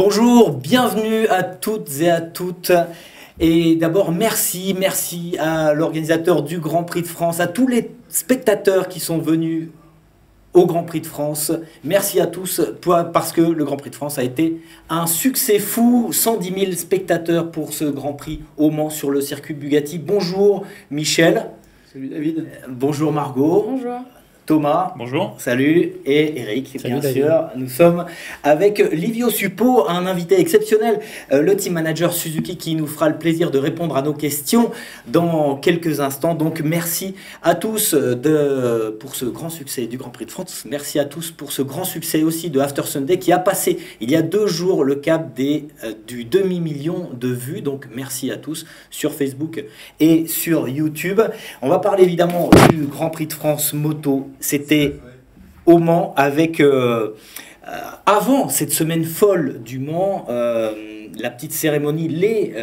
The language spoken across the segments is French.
Bonjour, bienvenue à toutes et à toutes. Et d'abord, merci à l'organisateur du Grand Prix de France, à tous les spectateurs qui sont venus au Grand Prix de France. Merci à tous parce que le Grand Prix de France a été un succès fou. 110 000 spectateurs pour ce Grand Prix au Mans sur le circuit Bugatti. Bonjour Michel. Salut David. Bonjour Margot. Bonjour. Thomas. Bonjour. Salut. Et Eric, Salut, bien David. sûr. Nous sommes avec Livio Suppo, un invité exceptionnel, le team manager Suzuki qui nous fera le plaisir de répondre à nos questions dans quelques instants. Donc merci à tous pour ce grand succès du Grand Prix de France. Merci à tous pour ce grand succès aussi de After Sunday qui a passé il y a 2 jours le cap du demi-million de vues. Donc merci à tous sur Facebook et sur YouTube. On va parler évidemment du Grand Prix de France moto. C'était au Mans avec, avant cette semaine folle du Mans, la petite cérémonie, les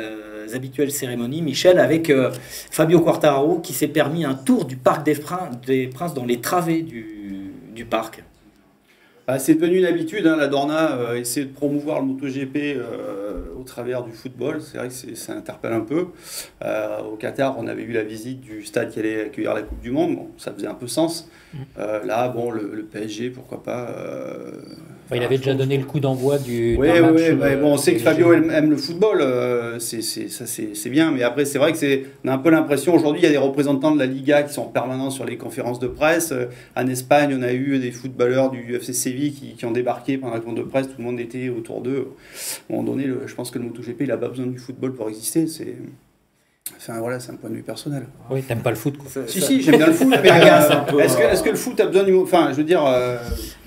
habituelles cérémonies, Michel, avec Fabio Quartararo qui s'est permis un tour du Parc des Princes dans les travées du parc. C'est devenu une habitude, hein, la Dorna essaie de promouvoir le MotoGP au travers du football. C'est vrai que ça interpelle un peu. Au Qatar, on avait eu la visite du stade qui allait accueillir la Coupe du Monde. Bon, ça faisait un peu sens. Là, bon, le PSG, pourquoi pas. Il avait déjà donné le coup d'envoi du Oui, bon, on sait que Fabio aime le football, c'est bien, mais après c'est vrai que on a un peu l'impression, aujourd'hui il y a des représentants de la Liga qui sont permanents sur les conférences de presse. En Espagne, on a eu des footballeurs du UFC Séville qui ont débarqué pendant la conférence de presse, tout le monde était autour d'eux. À un moment donné, je pense que le MotoGP, il n'a pas besoin du football pour exister, Enfin voilà, c'est un point de vue personnel. Oui, t'aimes pas le foot quoi. Si, j'aime bien le foot, mais est-ce que le foot a besoin du... Enfin, je veux dire,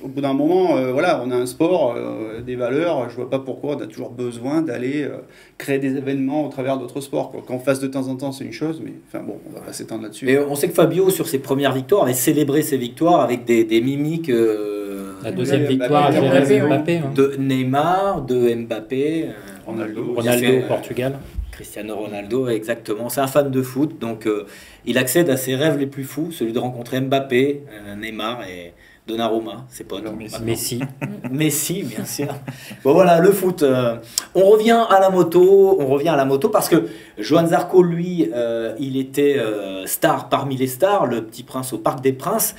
au bout d'un moment, voilà, on a un sport, des valeurs, je vois pas pourquoi on a toujours besoin d'aller créer des événements au travers d'autres sports. Qu'en fasse de temps en temps, c'est une chose, mais enfin bon, on va pas s'étendre là-dessus. Mais on sait que Fabio, sur ses premières victoires, avait célébré ses victoires avec des mimiques... La deuxième victoire avec Mbappé. Hein. De Neymar, de Mbappé, Ronaldo au Portugal. Cristiano Ronaldo, exactement. C'est un fan de foot, donc il accède à ses rêves les plus fous, celui de rencontrer Mbappé, Neymar et Donnarumma, ses potes. Messi. Messi, bien sûr. Bon voilà, le foot. On revient à la moto parce que Johann Zarco, lui, il était star parmi les stars, le petit prince au Parc des Princes.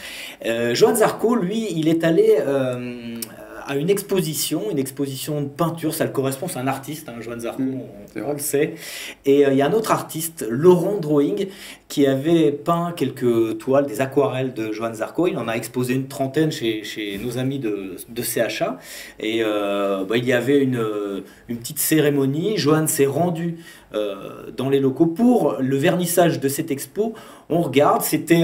Johann Zarco, lui, il est allé... à une exposition de peinture, ça le correspond, c'est un artiste, hein, Johann Zarco, on le sait. Et il y a un autre artiste, Laurent Drawing, qui avait peint quelques toiles, des aquarelles de Johann Zarco. Il en a exposé une trentaine chez nos amis de CHA. Et il y avait une petite cérémonie. Johann s'est rendu dans les locaux pour le vernissage de cette expo. On regarde, c'était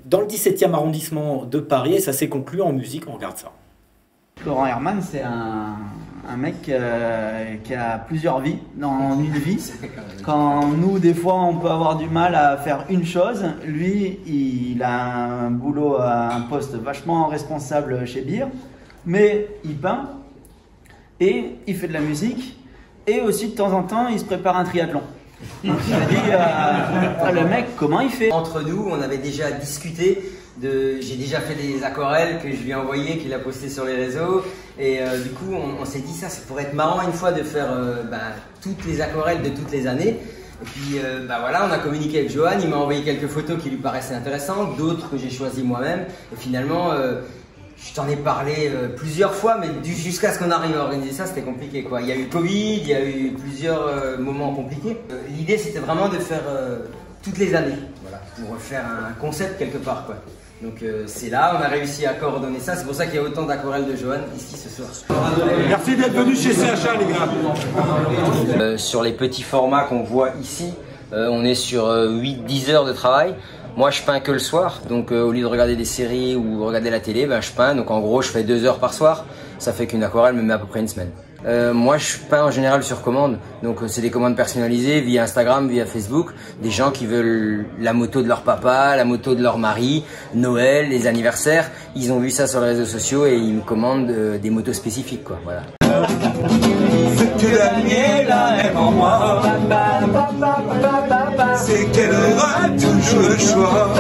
dans le 17e arrondissement de Paris et ça s'est conclu en musique, on regarde ça. Laurent Herman, c'est un mec qui a plusieurs vies dans une vie. Quand nous, des fois, on peut avoir du mal à faire une chose, lui, il a un boulot, un poste vachement responsable chez Beer, mais il peint et il fait de la musique et aussi de temps en temps, il se prépare un triathlon. Je me dis, le mec, comment il fait? Entre nous, on avait déjà discuté. J'ai déjà fait des aquarelles que je lui ai envoyées, qu'il a postées sur les réseaux. Et du coup, on s'est dit ça pourrait être marrant une fois de faire toutes les aquarelles de toutes les années. Et puis voilà, on a communiqué avec Johann, il m'a envoyé quelques photos qui lui paraissaient intéressantes, d'autres que j'ai choisies moi-même. Et finalement, je t'en ai parlé plusieurs fois, mais jusqu'à ce qu'on arrive à organiser ça, c'était compliqué, quoi. Il y a eu Covid, il y a eu plusieurs moments compliqués. L'idée, c'était vraiment de faire toutes les années, voilà, pour faire un concept quelque part, quoi. Donc c'est là, on a réussi à coordonner ça. C'est pour ça qu'il y a autant d'aquarelles de Johann ici ce soir. Merci d'être venu chez CHA, les gars. Sur les petits formats qu'on voit ici, on est sur 8-10 heures de travail. Moi, je peins que le soir, donc au lieu de regarder des séries ou regarder la télé, je peins. Donc en gros, je fais 2 heures par soir. Ça fait qu'une aquarelle me met à peu près une semaine. Moi, je peins en général sur commande. Donc c'est des commandes personnalisées via Instagram, via Facebook. Des gens qui veulent la moto de leur papa, la moto de leur mari, Noël, les anniversaires. Ils ont vu ça sur les réseaux sociaux et ils me commandent des motos spécifiques, quoi. Voilà. C'est que la mienne aime en moi. C'est qu'elle aura toujours le choix.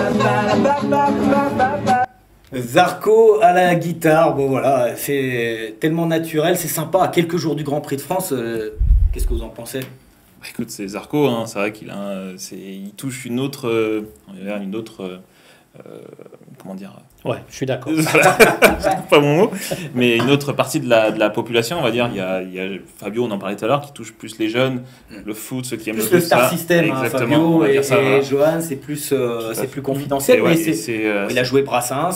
Zarco à la guitare, bon voilà, c'est tellement naturel, c'est sympa. À quelques jours du Grand Prix de France, qu'est-ce que vous en pensez? Écoute, c'est Zarco, hein, c'est vrai il touche une autre, comment dire? Ouais, je suis d'accord. C'est pas mon mot, mais une autre partie de la population, on va dire. Il y a Fabio, on en parlait tout à l'heure, qui touche plus les jeunes, le foot, ceux qui aiment Plus le le foot. star system, hein, Fabio et Johan, c'est plus confidentiel. Ouais, mais il a joué Brassens.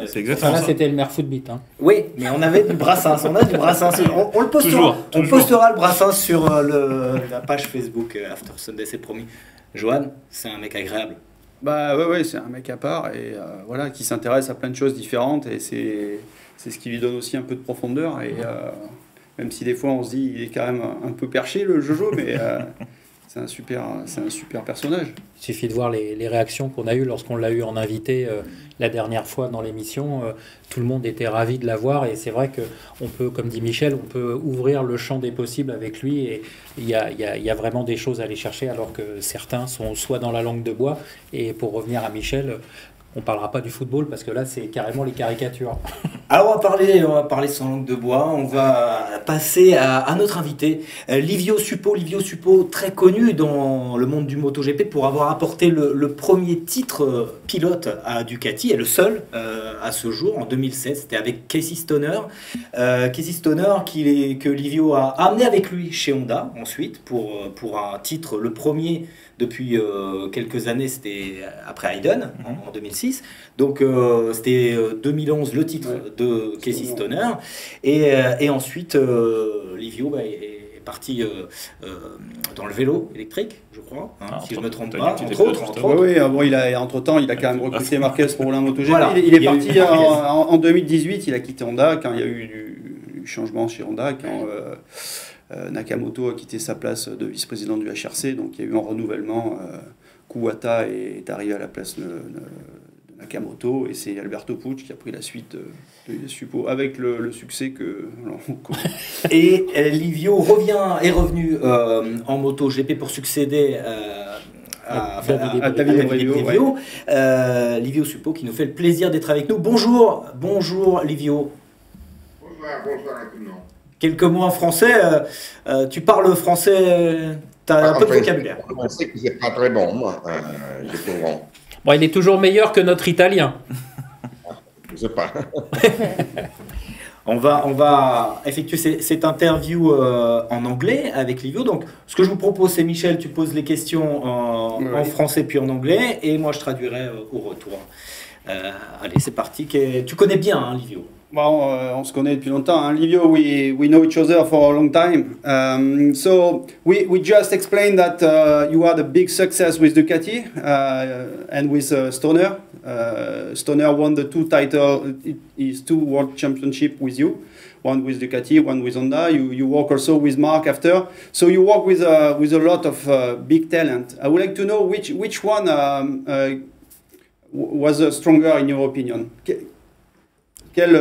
C'est exactement Là, ça. c'était le maire footbeat. Hein. Oui, mais on avait du Brassens. On a du Brassens. On le postera. On postera le Brassens sur la page Facebook After Sunday, c'est promis. Johan, c'est un mec agréable. Bah ouais, c'est un mec à part et voilà, qui s'intéresse à plein de choses différentes et c'est ce qui lui donne aussi un peu de profondeur et même si des fois on se dit il est quand même un peu perché le Jojo, mais c'est un super personnage. Il suffit de voir les réactions qu'on a eues lorsqu'on l'a eu en invité la dernière fois dans l'émission. Tout le monde était ravi de l'avoir et c'est vrai qu'on peut, comme dit Michel, on peut ouvrir le champ des possibles avec lui et il y a vraiment des choses à aller chercher alors que certains sont soit dans la langue de bois. Et pour revenir à Michel, on ne parlera pas du football parce que là c'est carrément les caricatures. Alors on va parler sans langue de bois, on va passer à notre invité, Livio Suppo. Livio Suppo, très connu dans le monde du MotoGP pour avoir apporté le premier titre pilote à Ducati, et le seul à ce jour, en 2016, c'était avec Casey Stoner. Casey Stoner que Livio a amené avec lui chez Honda ensuite pour un titre, le premier depuis quelques années, c'était après Hayden en 2006. Donc c'était 2011 le titre de Casey Stoner. Et ensuite, Livio est parti dans le vélo électrique, je crois, si je ne me trompe pas. Entre autres. Oui, bon, entre-temps, il a quand même recruté Marquez pour rouler un MotoGP. Voilà. Il est parti en 2018, il a quitté Honda quand il y a eu du changement chez Honda, quand Nakamoto a quitté sa place de vice-président du HRC, donc il y a eu un renouvellement. Kuwata est arrivé à la place de Nakamoto et c'est Alberto Pucci qui a pris la suite de Suppo avec le succès que l'on connaît. Et Livio est revenu en MotoGP pour succéder à David Brivio. Livio Suppo qui nous fait le plaisir d'être avec nous. Bonjour Livio. Bonsoir à tout le monde. Quelques mots en français. Tu parles français, tu as un peu de vocabulaire. Je sais que c'est pas très bon, moi. Je comprends. Bon, il est toujours meilleur que notre italien. Je sais pas. On va effectuer cette interview en anglais avec Livio. Donc, ce que je vous propose, c'est Michel, tu poses les questions en français puis en anglais, et moi je traduirai au retour. Allez, c'est parti. Tu connais bien, hein, Livio? Bon, on se connaît depuis longtemps. Hein? Livio, we know each other for a long time. So we just explained that you had a big success with Ducati and with Stoner. Stoner won the his two World Championships with you, one with Ducati, one with Honda. You work also with Mark after. So you work with a lot of big talent. I would like to know which one was stronger in your opinion.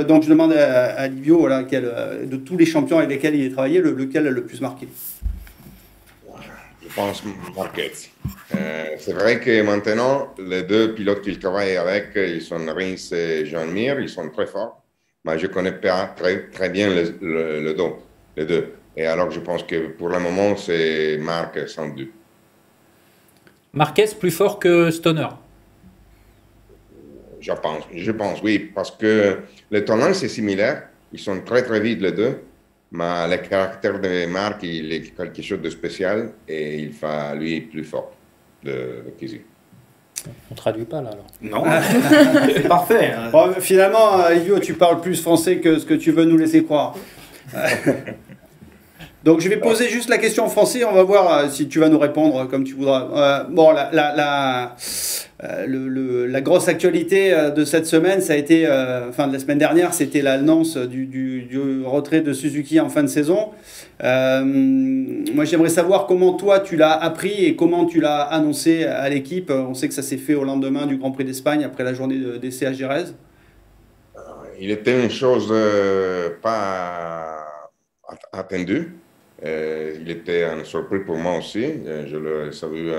Donc je demande à Livio, voilà, de tous les champions avec lesquels il a travaillé, lequel a le plus marqué? Je pense Marquez. C'est vrai que maintenant, les deux pilotes qu'il travaille avec, ils sont Rins et Joan Mir, ils sont très forts. Mais je ne connais pas très bien les deux. Et alors je pense que pour le moment, c'est Marc sans doute. Marquez plus fort que Stoner? Je pense, oui, parce que les talents, c'est similaire. Ils sont très vite les deux. Mais le caractère de Marc, il est quelque chose de spécial et il fait, lui, plus fort de Casey. On traduit pas là alors. Non, c'est parfait. Bon, finalement, Livio, tu parles plus français que ce que tu veux nous laisser croire. Donc je vais poser juste la question en français, on va voir si tu vas nous répondre comme tu voudras. Bon, la grosse actualité de cette semaine, ça a été, enfin de la semaine dernière, c'était l'annonce du retrait de Suzuki en fin de saison. Moi j'aimerais savoir comment toi tu l'as appris et comment tu l'as annoncé à l'équipe. On sait que ça s'est fait au lendemain du Grand Prix d'Espagne, après la journée d'essai à Jerez. Il était une chose pas attendue. Il était une surprise pour moi aussi. Je l'ai savu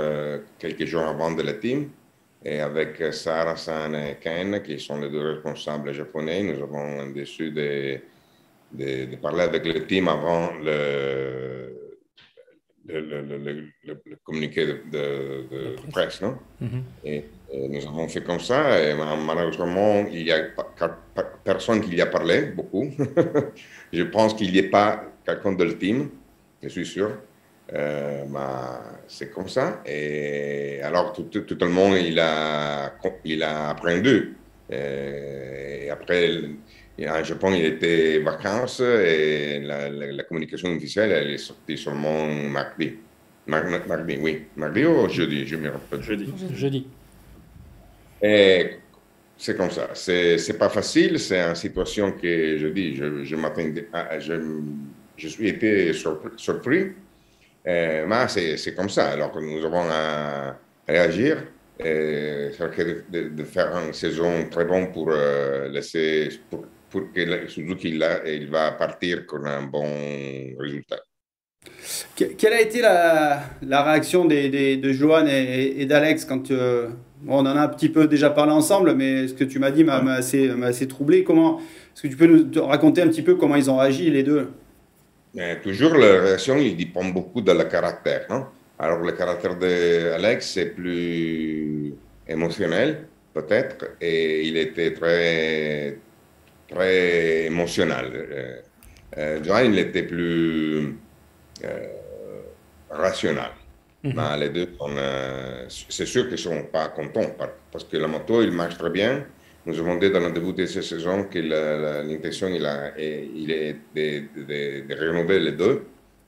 quelques jours avant de la team. Et avec Sarah-san et Ken, qui sont les deux responsables japonais, nous avons décidé de parler avec le team avant le communiqué de presse, non? Et nous avons fait comme ça, et malheureusement, il n'y a personne qui y a parlé beaucoup. Je pense qu'il n'y a pas quelqu'un de le team, je suis sûr. C'est comme ça. Et alors, tout le monde, il a appris. Et après, en Japon, il était vacances et la communication officielle, elle est sortie seulement mardi. Mardi, oui. Mardi ou jeudi, je me rappelle. Jeudi. Et c'est comme ça. C'est pas facile. C'est une situation que je dis, je m'attendais, je suis été surpris. Mais c'est comme ça. Alors nous avons à réagir et de faire une saison très bonne pour laisser pour que Suzuki il va partir avec un bon résultat. Quelle a été la réaction de Johan et d'Alex quand on en a un petit peu déjà parlé ensemble, mais ce que tu m'as dit m'a assez troublé. Est-ce que tu peux nous raconter un petit peu comment ils ont réagi les deux? Toujours la réaction, il dépend beaucoup de le caractère. Hein? Alors le caractère d'Alex c'est plus émotionnel peut-être, et il était très très émotionnel. Johan il était plus rationnel. Mais les deux, c'est sûr qu'ils ne sont pas contents parce que la moto, il marche très bien. Nous avons dit dans le début de cette saison que l'intention il est de rénover les deux.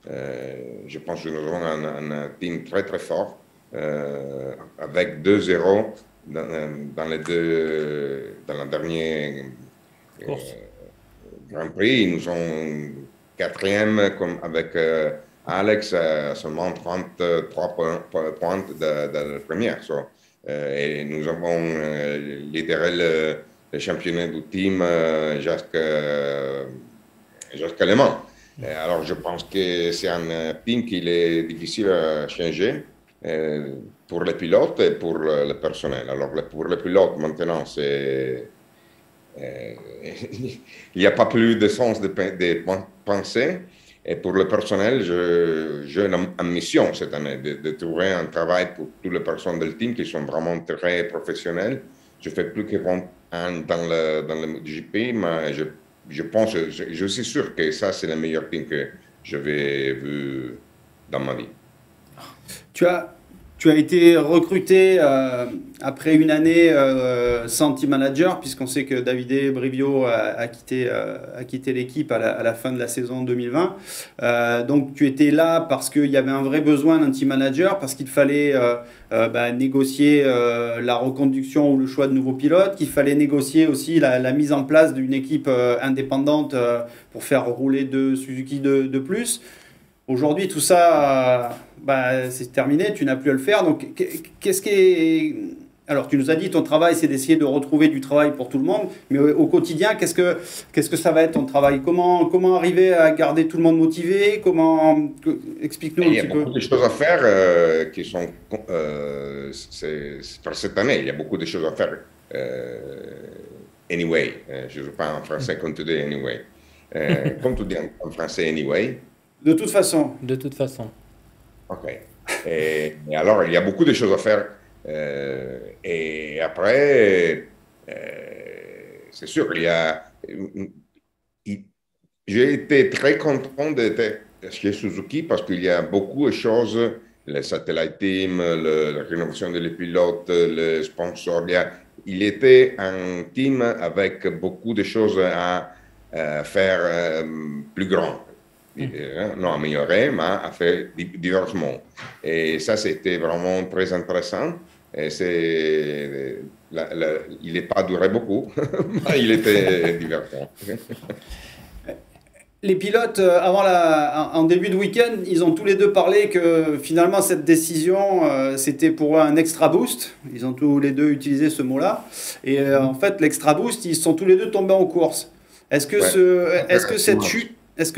Je pense que nous avons un team très très fort avec 2-0 dans la dernière Grand Prix. Nous sommes quatrième avec Alex seulement 33 points de la première. Et nous avons lidéré le championnat du team jusqu'à Le Mans. Alors je pense que c'est un team qui est difficile à changer pour les pilotes et pour le personnel. Alors pour les pilotes maintenant, il n'y a pas plus de sens de penser. Et pour le personnel, j'ai une mission cette année de trouver un travail pour toutes les personnes du team qui sont vraiment très professionnelles. Je fais plus que 20 ans dans le GP, mais je pense, je suis sûr que ça, c'est le meilleur team que j'avais vu dans ma vie. Tu as été recruté après une année sans team manager, puisqu'on sait que Davide Brivio a quitté l'équipe à la fin de la saison 2020. Donc tu étais là parce qu'il y avait un vrai besoin d'un team manager, parce qu'il fallait négocier la reconduction ou le choix de nouveaux pilotes, qu'il fallait négocier aussi la mise en place d'une équipe indépendante pour faire rouler deux Suzuki de plus. Aujourd'hui, tout ça, c'est terminé, tu n'as plus à le faire. Donc, qu'est-ce qui est... Alors, tu nous as dit ton travail, c'est d'essayer de retrouver du travail pour tout le monde, mais au quotidien, qu'est-ce que ça va être ton travail? Comment arriver à garder tout le monde motivé? Explique-nous un petit peu. Il y a beaucoup de choses à faire qui sont... pour cette année, il y a beaucoup de choses à faire. Anyway, je ne sais pas en français comme tu dis anyway. Comme tu dis en français anyway. De toute façon. De toute façon. OK. Et alors, il y a beaucoup de choses à faire. Et après, c'est sûr, j'ai été très content d'être chez Suzuki parce qu'il y a beaucoup de choses, le satellite team, la rénovation des pilotes, le sponsor. Il était un team avec beaucoup de choses à faire plus grand. Non améliorer, mais à faire diversement. Et ça, c'était vraiment très intéressant. Et il n'est pas duré beaucoup, mais il était divertissant. Les pilotes, en début de week-end, ils ont tous les deux parlé que finalement cette décision, c'était pour eux un extra boost. Ils ont tous les deux utilisé ce mot-là. Et en fait, l'extra boost, ils sont tous les deux tombés en course. Est-ce que cette chute est-ce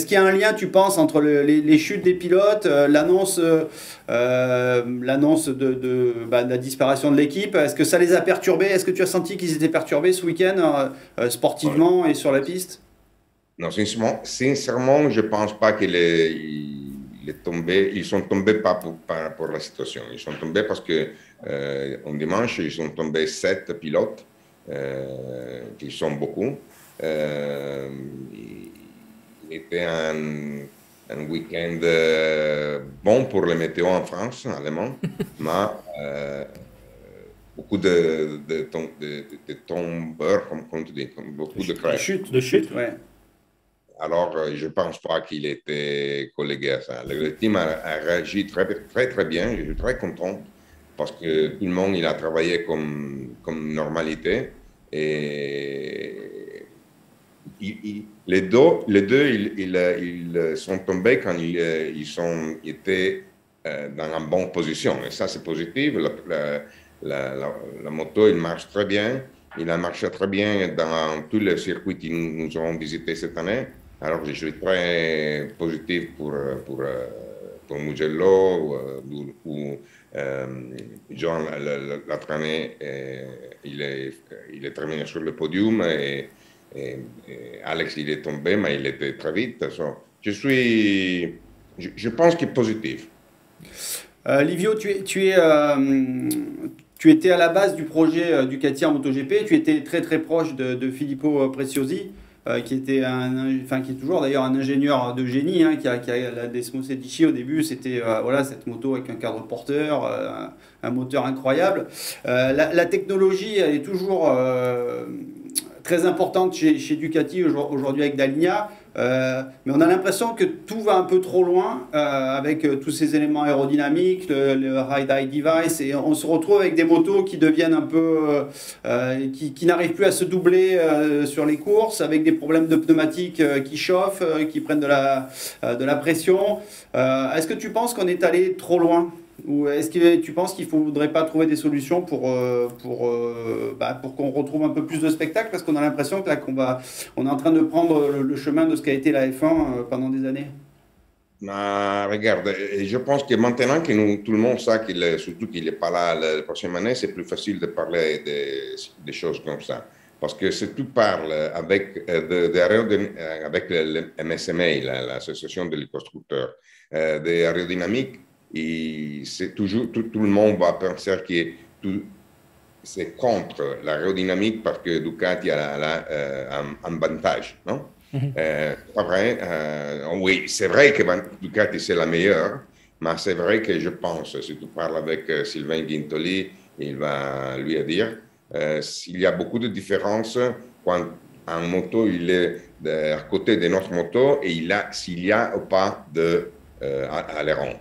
qu'il y a un lien, tu penses, entre les chutes des pilotes, l'annonce de la disparition de l'équipe? Est-ce que ça les a perturbés? Est-ce que tu as senti qu'ils étaient perturbés ce week-end, sportivement et sur la piste? Non, sincèrement, je ne pense pas ils sont tombés pas pour la situation. Ils sont tombés parce que en dimanche, ils sont tombés 7 pilotes, qui sont beaucoup. Il était un week-end bon pour le météo en France, en allemand, mais beaucoup de tombeurs, comme tu dis, beaucoup de crashs. De chute, ouais. Alors, je ne pense pas qu'il était collégué à ça. Le team a réagi très, très, très bien. Je suis très content parce que tout le monde il a travaillé comme normalité. Et les deux ils sont tombés quand ils étaient dans une bonne position. Et ça, c'est positif. La moto, il marche très bien. Il a marché très bien dans tous les circuits que nous avons visités cette année. Alors, je suis très positif pour Mugello, où John l'a traîné, il est terminé sur le podium et Alex, il est tombé, mais il était très vite. Je pense qu'il est positif. Livio, tu étais à la base du projet Ducati en MotoGP, tu étais très très proche de Filippo Preziosi. Qui est toujours d'ailleurs un ingénieur de génie, hein, qui a la Desmo 16 au début, c'était cette moto avec un cadre porteur, un moteur incroyable. La technologie, elle est toujours très importante chez Ducati aujourd'hui avec Dalinia, mais on a l'impression que tout va un peu trop loin avec tous ces éléments aérodynamiques, le ride-eye device, et on se retrouve avec des motos qui deviennent un peu qui n'arrivent plus à se doubler sur les courses, avec des problèmes de pneumatiques qui chauffent, qui prennent de la pression. Est-ce que tu penses qu'on est allé trop loin? Ou est-ce que tu penses qu'il ne faudrait pas trouver des solutions pour qu'on retrouve un peu plus de spectacle? Parce qu'on a l'impression que là, on est en train de prendre le chemin de ce qu'a été la F1 pendant des années. Regarde, je pense que maintenant que tout le monde sait surtout qu'il n'est pas là la prochaine année, c'est plus facile de parler des choses comme ça. Parce que si tu parles avec le MSMA, l'association des constructeurs, des aérodynamiques, c'est toujours, tout le monde va penser que c'est contre l'aérodynamique parce que Ducati a un avantage, non? Pas vrai. Oui, c'est vrai que Ducati c'est la meilleure, mais c'est vrai que je pense, si tu parles avec Sylvain Guintoli, il va lui dire s'il y a beaucoup de différences quand un moto il est à côté de notre moto et s'il y a ou pas de aileron.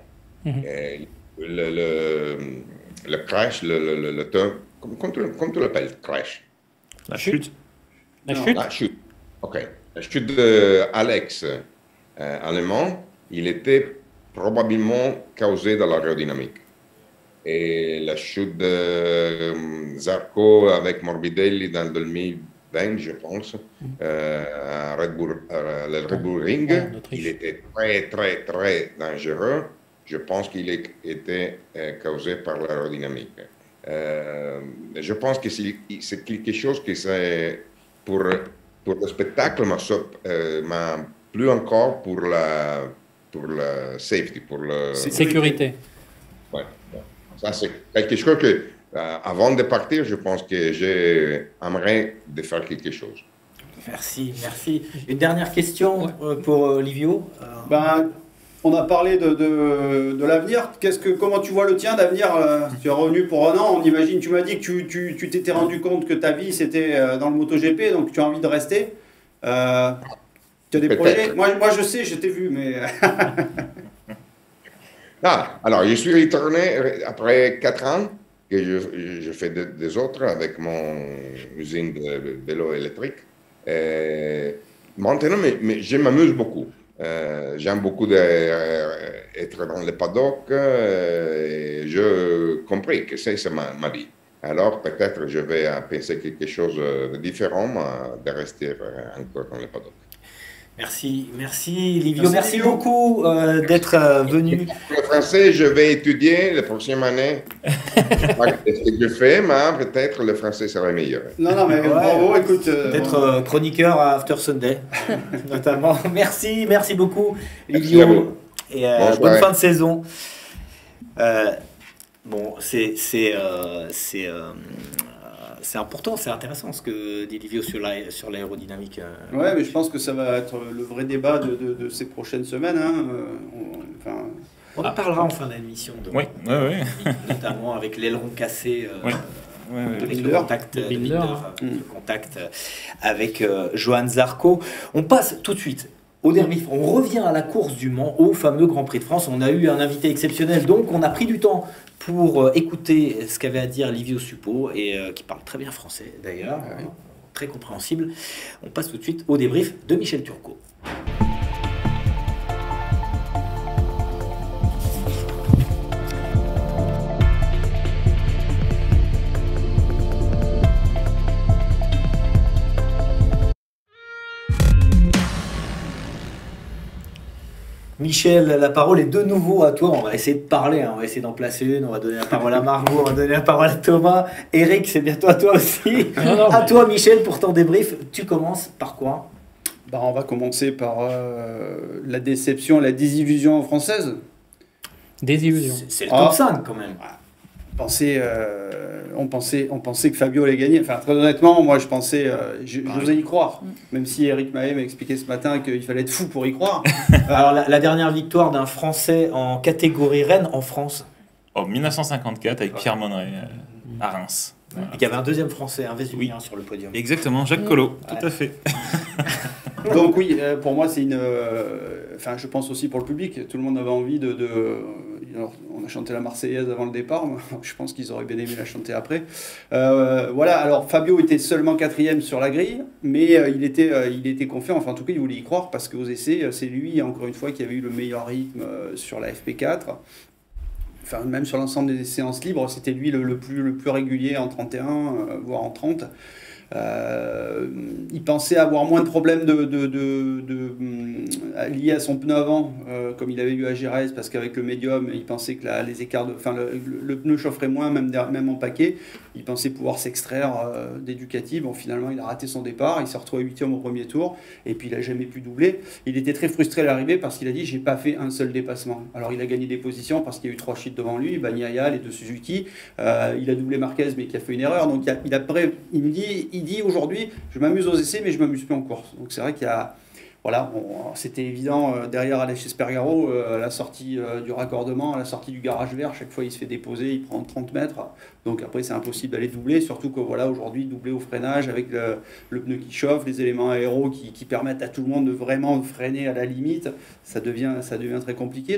Le crash, comment tu l'appelles, crash? La chute. La chute. La chute. Ok. La chute d'Alex allemand, il était probablement causé de l'aérodynamique. Et la chute de Zarco avec Morbidelli dans 2020, je pense, à le Red Bull Ring, il était très, très, très dangereux. Je pense qu'il était causé par l'aérodynamique. Je pense que c'est quelque chose qui c'est pour le spectacle, mais plus encore pour la safety, pour la sécurité. Ouais. Ça, c'est quelque chose que, avant de partir, je pense que j'aimerais de faire quelque chose. Merci. Une dernière question pour Livio. On a parlé de l'avenir. Comment tu vois le tien d'avenir? Tu es revenu pour un an, on imagine. Tu m'as dit que tu t'étais rendu compte que ta vie c'était dans le MotoGP, donc tu as envie de rester. Tu as des projets? Moi, je sais, je t'ai vu, mais. Alors, je suis retourné après 4 ans que je fais des autres avec mon usine de vélo électrique. Maintenant, mais je m'amuse beaucoup. J'aime beaucoup être dans le paddock. Et je compris que c'est ma vie. alors peut-être je vais penser quelque chose de différent, mais de rester encore dans le paddock. Merci Livio, merci beaucoup d'être venu. Le français, je vais étudier la prochaine année. Je sais pas ce que je fais, mais peut-être le français sera meilleur. Non, mais bravo, écoute. Peut-être chroniqueur à After Sunday, notamment. Merci beaucoup, Livio. Et bonne fin de saison. Bon, c'est important, c'est intéressant ce que dit Livio sur l'aérodynamique. Ouais, mais je pense que ça va être le vrai débat de ces prochaines semaines. Hein. On en parlera en fin d'émission. Oui. Notamment avec l'aileron cassé. Avec le contact avec Johan Zarco. On passe tout de suite au débrief. On revient à la course du Mans, au fameux Grand Prix de France. On a eu un invité exceptionnel, donc on a pris du temps pour écouter ce qu'avait à dire Livio Suppo, et qui parle très bien français d'ailleurs, très compréhensible. On passe tout de suite au débrief de Michel Turcot. Michel, la parole est de nouveau à toi. On va essayer de parler, on va essayer d'en placer une. On va donner la parole à Margot, on va donner la parole à Thomas. Eric, c'est bientôt à toi aussi. À toi, Michel, pour ton débrief. Tu commences par quoi? On va commencer par la déception, la désillusion française. Désillusion. C'est le top 5 quand même. On pensait que Fabio allait gagner. Enfin, très honnêtement, moi, je pensais, j'osais y croire. Même si Eric Mahé m'a expliqué ce matin qu'il fallait être fou pour y croire. Alors, la dernière victoire d'un Français en catégorie reine en France. En 1954, avec Pierre Monneret à Reims. Voilà. Et qu'il y avait un deuxième Français, un Vésuvien sur le podium. Exactement, Jacques Collot, tout à fait. Donc oui, pour moi, c'est une... Enfin, je pense aussi pour le public. Tout le monde avait envie Alors, on a chanté la Marseillaise avant le départ. Je pense qu'ils auraient bien aimé la chanter après. Voilà, alors Fabio était seulement 4e sur la grille, mais il était confiant. Enfin, en tout cas, il voulait y croire parce qu'aux essais, c'est lui, encore une fois, qui avait eu le meilleur rythme sur la FP4. Enfin, même sur l'ensemble des séances libres, c'était lui le plus régulier en 31, voire en 30. Il pensait avoir moins de problèmes liés à son pneu avant, comme il avait eu à Jerez, parce qu'avec le médium, il pensait que les écarts le pneu chaufferait moins, même en paquet. Il pensait pouvoir s'extraire des Ducati. Bon, finalement, il a raté son départ. Il s'est retrouvé 8e au premier tour, et puis il n'a jamais pu doubler. Il était très frustré à l'arrivée parce qu'il a dit « j'ai pas fait un seul dépassement ». Alors, il a gagné des positions parce qu'il y a eu 3 chutes devant lui, Bagnaia, les 2 Suzuki. Il a doublé Marquez, mais qui a fait une erreur. Donc, il me dit aujourd'hui, je m'amuse aux essais, mais je m'amuse plus en course. Donc c'est vrai qu'il y a, voilà, c'était évident derrière Aleix Espargaro, à la sortie du raccordement, à la sortie du garage vert, chaque fois il se fait déposer, il prend 30 mètres. Donc après c'est impossible d'aller doubler, surtout que voilà, aujourd'hui doubler au freinage avec le pneu qui chauffe, les éléments aéros qui permettent à tout le monde de vraiment freiner à la limite, ça devient très compliqué.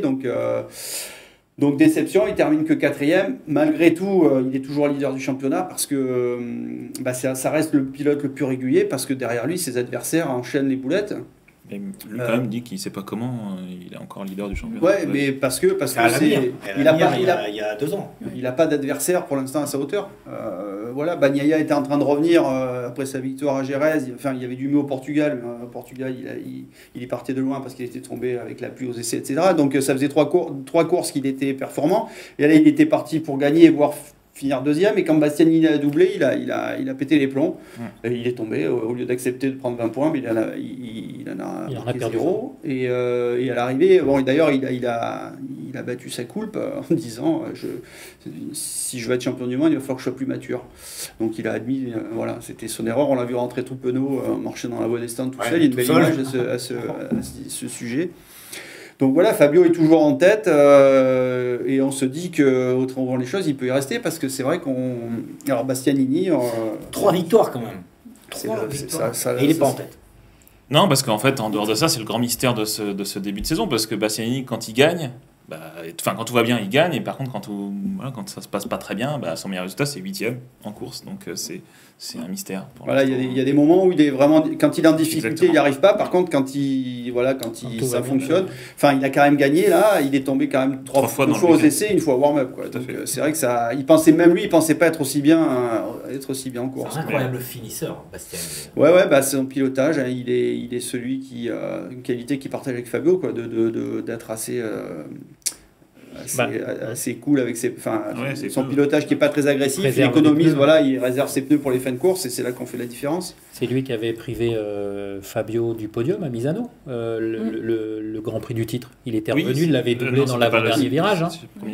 Donc déception, il termine que 4e. Malgré tout, il est toujours leader du championnat parce que ça reste le pilote le plus régulier, parce que derrière lui, ses adversaires enchaînent les boulettes. Et lui quand même dit qu'il ne sait pas comment il est encore leader du championnat. Ouais, mais parce que il y a 2 ans. Il n'a pas d'adversaire pour l'instant à sa hauteur. Voilà, Bagnaia était en train de revenir après sa victoire à Jerez. Enfin, il y avait du mieux au Portugal, mais au Portugal, il est parti de loin parce qu'il était tombé avec la pluie aux essais, etc. Donc ça faisait 3 courses qu'il était performant. Et là, il était parti pour gagner, voire finir 2e, et quand Bastianini a doublé, il a pété les plombs. Et il est tombé, au lieu d'accepter de prendre 20 points, mais il en a pris 0. Et à l'arrivée, bon, d'ailleurs, il a battu sa coulpe en disant si je veux être champion du monde, il va falloir que je sois plus mature. Donc il a admis, voilà, c'était son erreur. On l'a vu rentrer tout penaud, marcher dans la voie des stands tout seul. Il y a une belle image à ce sujet. Donc voilà, Fabio est toujours en tête et on se dit qu'autrement on voit les choses, il peut y rester, parce que c'est vrai alors Bastianini... 3 victoires quand même. 3 victoires. Et il n'est pas en tête. Non, parce qu'en fait, en dehors de ça, c'est le grand mystère de ce début de saison, parce que Bastianini, quand il gagne, quand tout va bien, il gagne. Et par contre, quand ça se passe pas très bien, son meilleur résultat, c'est 8e en course. Donc, c'est un mystère. Voilà, il y a des moments où il est vraiment, quand il est en difficulté, Exactement. il n'y arrive pas. Par contre, quand ça fonctionne, enfin, il a quand même gagné là. Il est tombé quand même trois fois aux essais, une fois au warm-up. Donc, c'est vrai que ça, il pensait pas être aussi bien en course. C'est un incroyable finisseur, Bastien. Ouais, c'est son pilotage. Hein, il est celui qui une qualité qu'il partage avec Fabio, quoi, d'être assez cool avec son pilotage qui est pas très agressif, il économise, il réserve ses pneus pour les fins de course et c'est là qu'on fait la différence. C'est lui qui avait privé Fabio du podium à Misano, le Grand Prix du titre. Il était revenu, il l'avait doublé dans l'avant-dernier virage. Hein.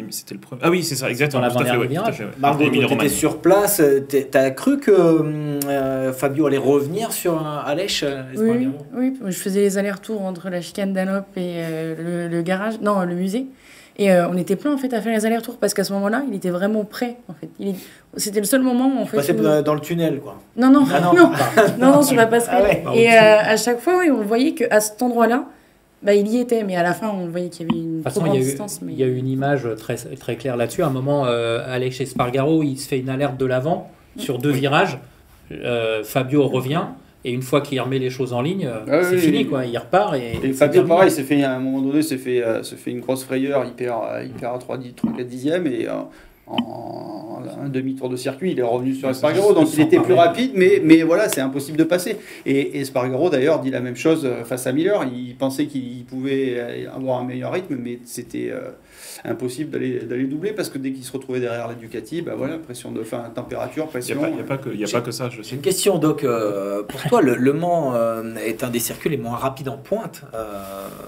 C'était le premier. Ah oui, c'est ça, exactement. Dans l'avant-dernier virage. Margot, tu étais sur place, t'as cru que Fabio allait revenir sur Aleix oui, je faisais les allers-retours entre la chicane d'Anop et le musée. Et on était plein en fait à faire les allers-retours parce qu'à ce moment-là, il était vraiment prêt en fait. C'était le seul moment en fait. Passé dans le tunnel quoi. Non, sur la passerelle. Et à chaque fois, on voyait qu'à cet endroit-là, il y était, mais à la fin, on voyait qu'il y avait une trop grande distance. Il y a eu une image très claire là-dessus. À un moment, Aleix Espargaro, il se fait une alerte de l'avant sur 2 virages. Fabio revient. Et une fois qu'il remet les choses en ligne, c'est fini, quoi. Il repart. Et Fabio, pareil, à un moment donné, se fait une grosse frayeur, il perd à 3-4 dixièmes, et en un demi-tour de circuit, il est revenu sur Espargaro, donc il était plus rapide, mais voilà, c'est impossible de passer. Et Espargaro, d'ailleurs, dit la même chose face à Miller. Il pensait qu'il pouvait avoir un meilleur rythme, mais c'était impossible d'aller doubler parce que dès qu'il se retrouvait derrière la Ducati, pression de température, pression. Il n'y a pas que ça. J'ai une question, Doc. Pour toi, le Mans est un des circuits les moins rapides en pointe.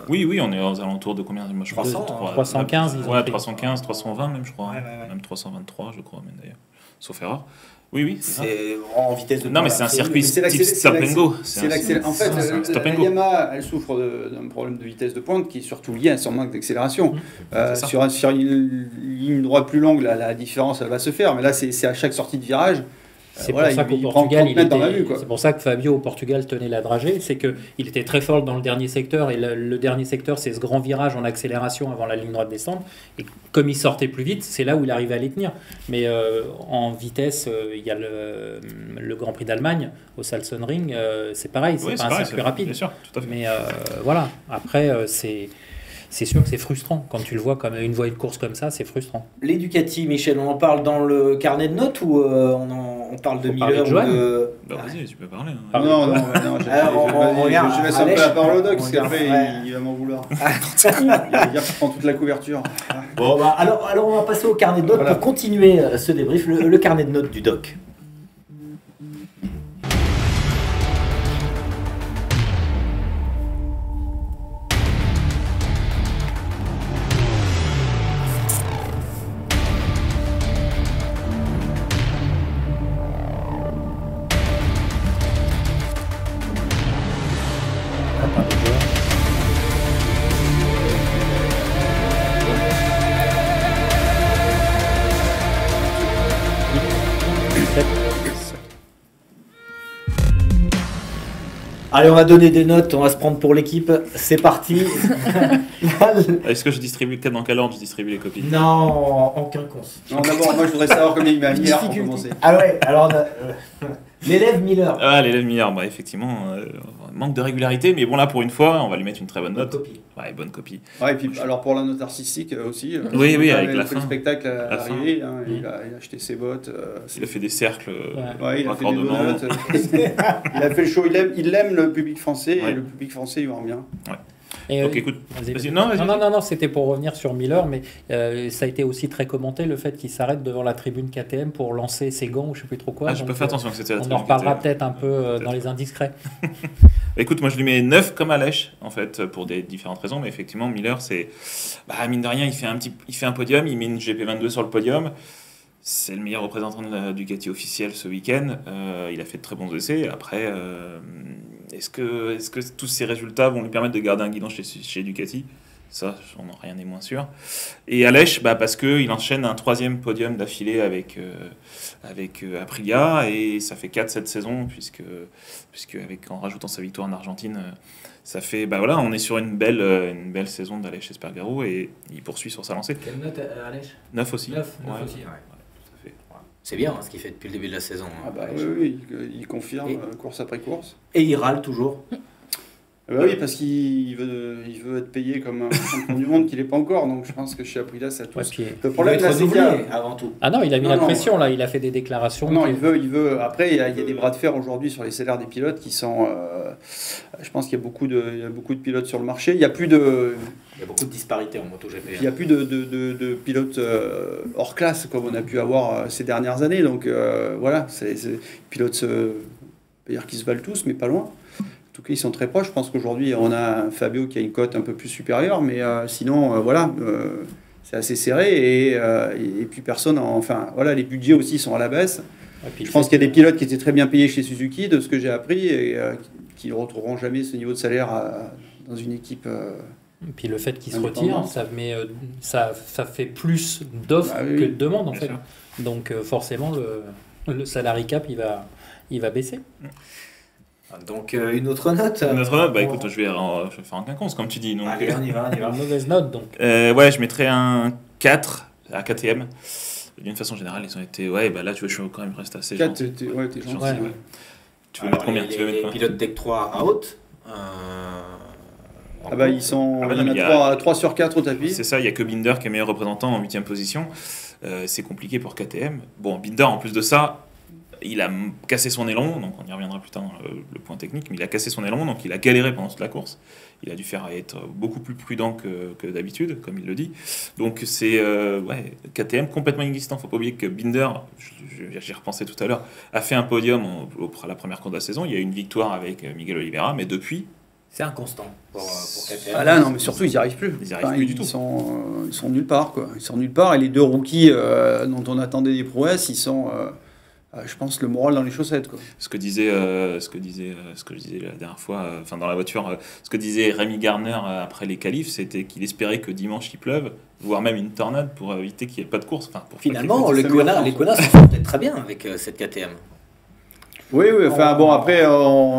Oui, on est aux alentours de combien? Moi, je 315. Ouais, 315, 320 même, je crois. Ouais. Même 323, je crois, même d'ailleurs. Sauf erreur. Oui. C'est en vitesse de Non, mais c'est un circuit type stop and go. En fait, la Yamaha, elle souffre d'un problème de vitesse de pointe qui est surtout lié à son manque d'accélération. Sur une ligne droite plus longue, la différence, elle va se faire. Mais là, c'est à chaque sortie de virage. C'est pour ça qu'au Portugal, c'est pour ça que Fabio au Portugal tenait la dragée, c'est qu'il était très fort dans le dernier secteur, et le dernier secteur, c'est ce grand virage en accélération avant la ligne droite descente, et comme il sortait plus vite, c'est là où il arrivait à les tenir. Mais en vitesse, il y a le Grand Prix d'Allemagne au Sachsenring, c'est pareil, c'est pas un circuit rapide. Bien sûr, tout à fait. Mais voilà, après c'est sûr que c'est frustrant. Quand tu le vois comme une course comme ça, c'est frustrant. Les Ducati, Michel, on en parle dans le carnet de notes ou on parle de Miller Vas-y, tu peux parler. Non, je laisse un peu la parole au Doc, parce qu'après, il va m'en vouloir. Il va dire que je prends toute la couverture. Bon, alors on va passer au carnet de notes pour continuer ce débrief, le carnet de notes du Doc. Allez, on va donner des notes, on va se prendre pour l'équipe. C'est parti. Est-ce que je distribue dans quel ordre je distribue les copies? Non, en quinconce. Non, d'abord, moi je voudrais savoir combien il m'a mis pour commencer. Ah ouais, alors l'élève Miller. Ah, l'élève Miller, manque de régularité, mais bon, là pour une fois, on va lui mettre une très bonne note. Bonne copie. Ouais, bonne copie. Ouais, et puis alors pour la note artistique aussi. Oui, avec la fin. Le spectacle à arriver, il a acheté ses bottes. Il a fait des cercles. Ouais, il a fait des donuts. Il a fait le show, il aime le public français, et le public français il va bien. Ouais. Et donc écoute, non, c'était pour revenir sur Miller, mais ça a été aussi très commenté le fait qu'il s'arrête devant la tribune KTM pour lancer ses gants ou je sais plus trop quoi. Je peux faire attention que c'était la tribune. On en reparlera peut-être un peu dans les indiscrets. Écoute, moi je lui mets 9 comme Aleix, en fait, pour des différentes raisons, mais effectivement, Miller, c'est. Mine de rien, il fait un podium, il met une GP22 sur le podium. C'est le meilleur représentant de la Ducati officielle ce week-end. Il a fait de très bons essais. Après, est-ce que tous ces résultats vont lui permettre de garder un guidon chez Ducati? Ça, rien n'est moins sûr. Et Aleix, parce qu'il enchaîne un 3e podium d'affilée avec Aprilia, et ça fait 4 cette saison, puisque en rajoutant sa victoire en Argentine, Ça fait, bah voilà, on est sur une belle saison d'Aleix Espargaro et il poursuit sur sa lancée. Quelle note, Aleix? 9 aussi. 9 aussi, ouais. C'est bien ce qu'il fait depuis le début de la saison. Ah bah, oui, il confirme course après course. Et il râle toujours. Bah oui, parce qu'il veut être payé comme un champion du monde qu'il n'est pas encore. Donc je pense que chez Aprilia, ça tous. Le problème, c'est avant tout. Ah non, il a mis la pression là. Il a fait des déclarations. Non, il veut. Après, il y a des bras de fer aujourd'hui sur les salaires des pilotes qui sont. Je pense qu'il y a beaucoup de pilotes sur le marché. Il y a beaucoup de disparités en MotoGP. Il n'y a plus de pilotes hors classe comme on a pu avoir ces dernières années. Donc voilà, c'est pilotes qui se valent tous, mais pas loin. En tout cas, ils sont très proches. Je pense qu'aujourd'hui, on a Fabio qui a une cote un peu plus supérieure, mais sinon, voilà, c'est assez serré et puis personne. Enfin, voilà, les budgets aussi sont à la baisse. Je pense qu'il y a des pilotes qui étaient très bien payés chez Suzuki, de ce que j'ai appris, et qui ne retrouveront jamais ce niveau de salaire dans une équipe. Et puis le fait qu'ils se retirent, ça fait plus d'offres que de demandes en fait. Sûr. Donc forcément, le salary cap, il va baisser. Donc une autre note. Une autre note, bah écoute, je vais faire un quinconce comme tu dis. Donc, allez, on y va. Une mauvaise note donc. Ouais, je mettrais un 4 à KTM. D'une façon générale, ils ont été. Ouais, bah là, tu vois, je suis quand même resté assez 4, t'es gentil. Ouais. Tu veux mettre combien? Les pilotes Deck 3 à haute. Ah bah ils sont. Il y en a 3 sur 4 au tapis. C'est ça, il n'y a que Binder qui est meilleur représentant en 8ème position. C'est compliqué pour KTM. Bon, Binder, en plus de ça. Il a cassé son élan, donc on y reviendra plus tard dans le point technique, mais il a cassé son élan, donc il a galéré pendant toute la course. Il a dû faire être beaucoup plus prudent que d'habitude, comme il le dit. Donc c'est KTM complètement inexistant. Faut pas oublier que Binder, j'y repensais tout à l'heure, a fait un podium à la première course de la saison. Il y a eu une victoire avec Miguel Oliveira, mais depuis... C'est inconstant pour KTM. Ah là, non, mais surtout, ils n'y arrivent plus. Ils n'y arrivent plus du tout. Ils sont nulle part, quoi. Ils sont nulle part, et les deux rookies dont on attendait des prouesses, ils sont... je pense le moral dans les chaussettes, quoi. Ce que je disais la dernière fois, enfin dans la voiture, ce que disait Rémi Garner après les qualifs, c'était qu'il espérait que dimanche il pleuve, voire même une tornade pour éviter qu'il n'y ait pas de course. Enfin, finalement, les Kona se font peut-être très bien avec cette KTM. Oui, enfin bon, après,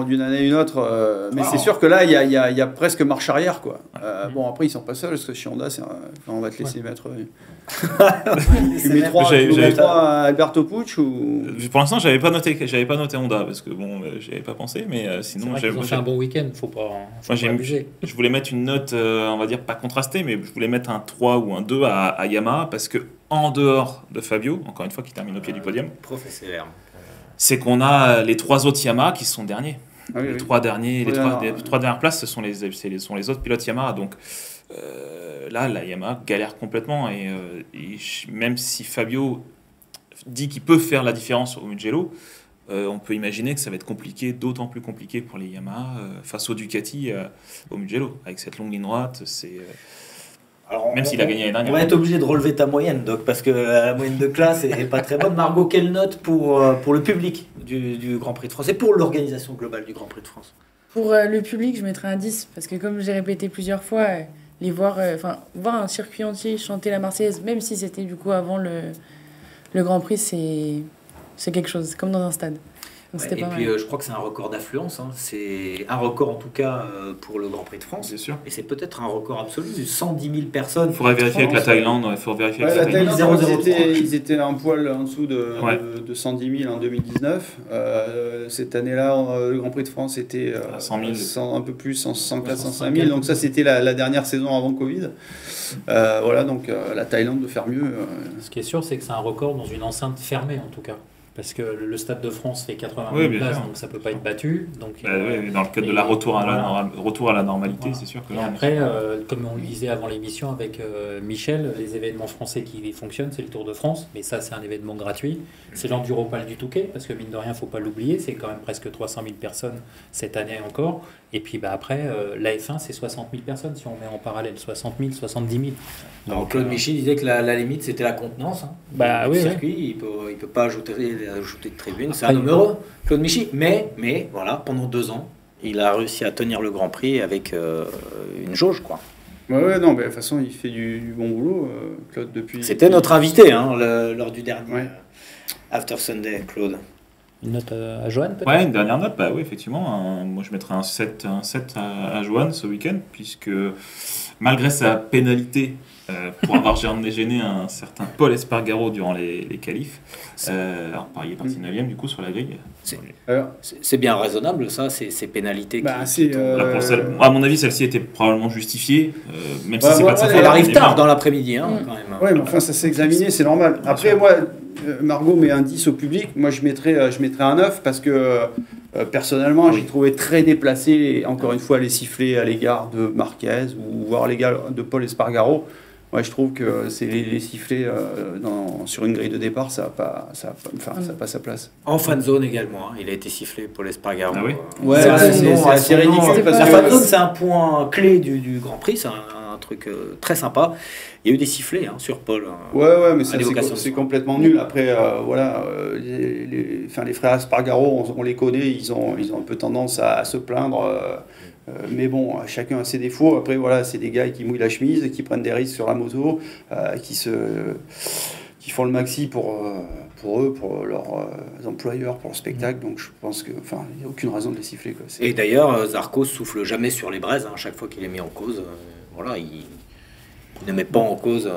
d'une année à une autre, mais c'est sûr que là, il y a presque marche arrière, quoi. Bon, après, ils sont pas seuls, parce que chez Honda, on va te laisser mettre... Tu mets 3 à Alberto Pucci ou... Pour l'instant, j'avais pas noté Honda, parce que bon, j'y avais pas pensé, mais sinon... Ils ont fait un bon week-end, faut pas abuser. Je voulais mettre une note, on va dire, pas contrastée, mais je voulais mettre un 3 ou un 2 à Yamaha, parce que en dehors de Fabio, encore une fois, qui termine au pied du podium... Professeur. C'est qu'on a les 3 autres Yamaha qui sont derniers. Ah oui, les 3 dernières places, ce sont les autres pilotes Yamaha. Donc là, la Yamaha galère complètement. Et même si Fabio dit qu'il peut faire la différence au Mugello, on peut imaginer que ça va être compliqué, d'autant plus compliqué pour les Yamaha face au Ducati au Mugello. Avec cette longue ligne droite, même s'il a gagné l'année dernière. On va être obligé de relever ta moyenne, Doc, parce que la moyenne de classe n'est pas très bonne. Margot, quelle note pour le public du Grand Prix de France et pour l'organisation globale du Grand Prix de France? Pour le public, je mettrais un 10, parce que comme j'ai répété plusieurs fois, voir un circuit entier chanter la Marseillaise, même si c'était du coup avant le Grand Prix, c'est quelque chose, c'est comme dans un stade. Ouais, et puis je crois que c'est un record d'affluence, hein. C'est un record en tout cas pour le Grand Prix de France. C'est sûr. Et c'est peut-être un record absolu, 110 000 personnes. Il faudrait vérifier avec la Thaïlande. Il faut vérifier avec la Thaïlande. Ils étaient un poil en dessous de 110 000 en 2019. Cette année-là, le Grand Prix de France était à 100 000. Un peu plus, 104, 105 000. Donc ça, c'était la dernière saison avant Covid. Voilà, donc la Thaïlande de faire mieux. Ce qui est sûr, c'est que c'est un record dans une enceinte fermée en tout cas. Parce que le Stade de France fait 80 000 places, donc ça ne peut pas être battu. Donc, oui, dans le cadre de la retour à la normalité, voilà. C'est sûr que là... Et après, comme on le disait avant l'émission avec Michel, les événements français qui fonctionnent, c'est le Tour de France, mais ça, c'est un événement gratuit. C'est l'Enduropal du Touquet, parce que mine de rien, il ne faut pas l'oublier, c'est quand même presque 300 000 personnes cette année encore. Et puis après, la F1, c'est 60 000 personnes, si on met en parallèle, 60 000, 70 000. Donc Claude Michy disait que la limite, c'était la contenance. Hein. Oui, circuit, il ne peut pas ajouter de tribune, c'est un homme heureux, Claude Michy. Mais voilà, pendant 2 ans, il a réussi à tenir le Grand Prix avec une jauge, quoi. Ouais, non, mais de toute façon, il fait du bon boulot, Claude, depuis... C'était notre invité lors du dernier After Sunday, Claude. Une note à Johan, peut-être? Ouais, une dernière note, bah oui, effectivement. Moi, je mettrais un 7 à Johan ce week-end, puisque malgré sa pénalité pour avoir gêné un certain Paul Espargaro durant les qualifs, alors Paris est parti 9e du coup sur la grille. C'est bien raisonnable, ça, ces pénalités. Là, à mon avis, celle-ci était probablement justifiée, même si c'est pas de sa faute. Elle arrive tard dans l'après-midi, hein, quand même. Ouais, mais enfin, ça s'est examiné, c'est normal. Après, moi, Margot met un 10 au public, moi je mettrais un 9 parce que personnellement, j'ai trouvé très déplacé, encore une fois, les sifflets à l'égard de Marquez ou voire à l'égard de Paul Espargaro. Moi, je trouve que c'est les sifflets sur une grille de départ, ça n'a pas sa place. En fan zone également, hein. Il a été sifflé Paul Espargaro. Ah oui. Ouais, c'est assez ridicule. Parce que la fan zone, c'est un point clé du Grand Prix, c'est un truc très sympa. Il y a eu des sifflets sur Paul. Ouais, mais c'est complètement nul. Après, voilà, les frères Espargaro, on les connaît, ils ont un peu tendance à se plaindre. Mais bon, chacun a ses défauts. Après, voilà, c'est des gars qui mouillent la chemise, qui prennent des risques sur la moto, qui font le maxi pour eux, pour leurs employeurs, pour leur spectacle. Donc je pense que, il n'y a aucune raison de les siffler, quoi. Et d'ailleurs, Zarco souffle jamais sur les braises, hein, chaque fois qu'il est mis en cause. Voilà, il ne met pas en cause.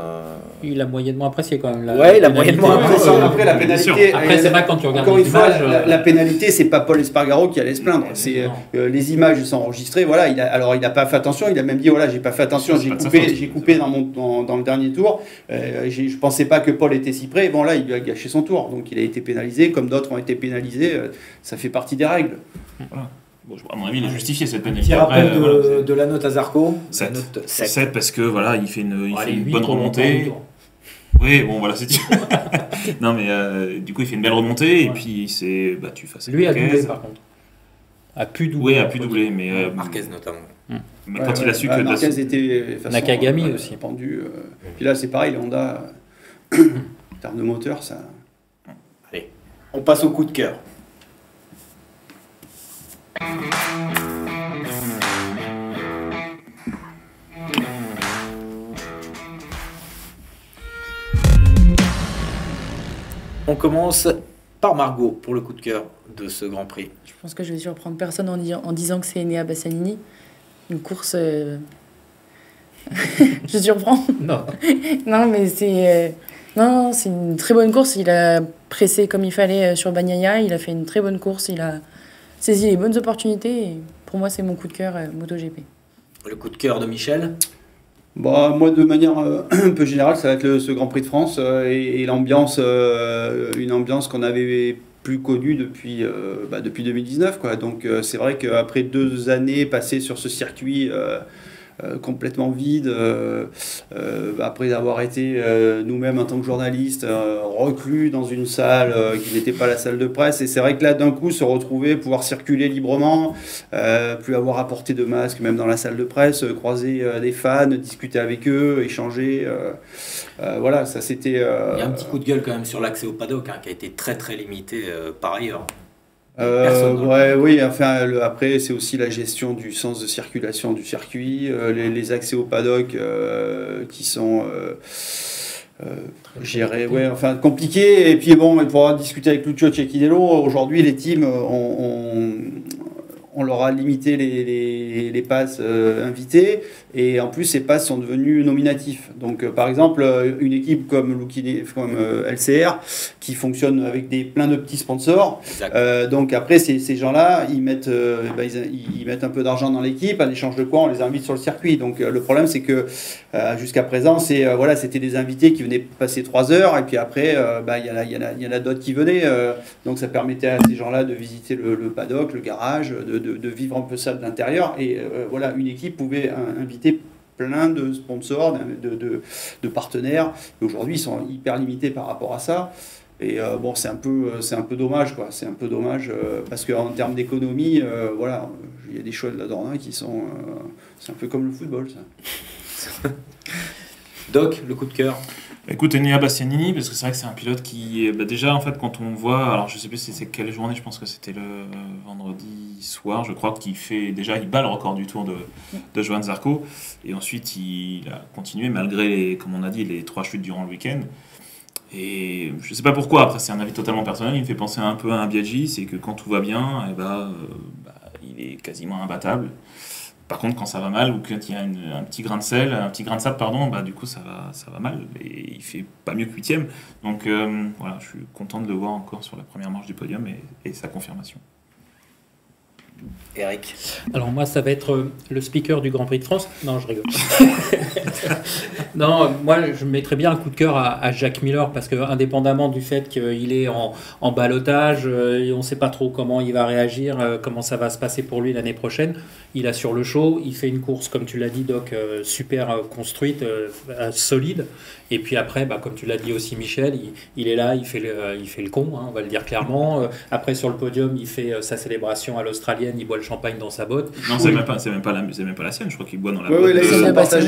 Il a moyennement apprécié quand même. Il a moyennement apprécié. Après, la pénalité. Après, c'est vrai quand tu regardes encore une fois, l'image. la pénalité, c'est pas Paul Espargaro qui allait se plaindre. C'est les images sont enregistrées. Voilà, il n'a pas fait attention. Il a même dit voilà, j'ai pas fait attention. J'ai coupé dans le dernier tour. Je pensais pas que Paul était si près. Bon là, il a gâché son tour. Donc il a été pénalisé, comme d'autres ont été pénalisés. Ça fait partie des règles. Voilà. Bon, à mon avis, il a justifié cette pénalité. Petit rappel de la note à Zarco. 7 parce que voilà, il fait une bonne remontée. Oui, bon voilà, c'est dit. Non mais du coup, il fait une belle remontée et puis il s'est battu face à Lui a doublé par contre. A pu doubler. Oui, a pu doubler, mais Marquez notamment. Mais quand il a su que Marquez était Nakagami aussi pendu. Puis là, c'est pareil, les Honda, en termes de moteur, ça. Allez, on passe au coup de cœur. On commence par Margot pour le coup de cœur de ce Grand Prix. Je pense que je vais surprendre personne en disant que c'est Enea Bassanini. Une course... Je surprends. Non. Non, mais c'est... Non, c'est une très bonne course. Il a pressé comme il fallait sur Bagnaia. Il a fait une très bonne course. Il a saisi les bonnes opportunités. Et pour moi, c'est mon coup de cœur MotoGP. Le coup de cœur de Michel? Bah, moi, de manière un peu générale, ça va être ce Grand Prix de France et l'ambiance, une ambiance qu'on avait plus connue depuis 2019, quoi. Donc c'est vrai qu'après 2 années passées sur ce circuit complètement vide, après avoir été nous-mêmes en tant que journalistes reclus dans une salle qui n'était pas la salle de presse, et c'est vrai que là d'un coup se retrouver, pouvoir circuler librement, plus avoir à porter de masque même dans la salle de presse, croiser des fans, discuter avec eux, échanger, voilà, ça c'était... Il y a un petit coup de gueule quand même sur l'accès au paddock, hein, qui a été très très limité par ailleurs. Oui, enfin, après, c'est aussi la gestion du sens de circulation du circuit, les accès au paddock qui sont gérés, compliqués. Et puis bon, il faudra discuter avec Lucio Cecchinello. Aujourd'hui, les teams, on leur a limité les passes invitées, et en plus ces passes sont devenues nominatifs. Donc par exemple, une équipe comme LCR qui fonctionne avec plein de petits sponsors, donc après ces gens-là ils mettent un peu d'argent dans l'équipe, en échange de quoi on les invite sur le circuit. Donc le problème c'est que jusqu'à présent c'était des invités qui venaient passer 3 heures, et puis après il y en a d'autres qui venaient, donc ça permettait à ces gens-là de visiter le paddock, le garage, de vivre un peu ça de l'intérieur, et voilà, une équipe pouvait inviter plein de sponsors, de partenaires, et aujourd'hui ils sont hyper limités par rapport à ça, et bon, c'est un peu dommage, quoi. C'est un peu dommage parce qu'en termes d'économie, voilà, il y a des choix de la Dorna qui sont c'est un peu comme le football, ça. Doc, le coup de cœur? Écoute, Enea Bastianini, parce que c'est vrai que c'est un pilote qui, déjà en fait, quand on voit, alors je sais plus c'est quelle journée, je pense que c'était le vendredi soir, je crois, il bat le record du tour de Johan Zarco, et ensuite il a continué malgré comme on a dit, les 3 chutes durant le week-end. Et je sais pas pourquoi, après c'est un avis totalement personnel, il me fait penser un peu à un Biaggi, c'est que quand tout va bien, il est quasiment imbattable. Par contre, quand ça va mal, ou quand il y a un petit grain de sable, pardon, du coup ça va mal, et il fait pas mieux que 8e. Donc voilà, je suis content de le voir encore sur la première marche du podium, et sa confirmation. Eric. Alors moi, ça va être le speaker du Grand Prix de France. Non, je rigole. Non, moi, je mettrais bien un coup de cœur à Jacques Miller, parce que indépendamment du fait qu'il est en ballottage, et on ne sait pas trop comment il va réagir, comment ça va se passer pour lui l'année prochaine, il assure le show, il fait une course, comme tu l'as dit, Doc, super construite, solide. Et puis après, comme tu l'as dit aussi, Michel, il est là, il fait le con, hein, on va le dire clairement. Après, sur le podium, il fait sa célébration à l'australienne, il boit le champagne dans sa botte. Non, c'est même pas la sienne, je crois qu'il boit dans la botte de Bastien.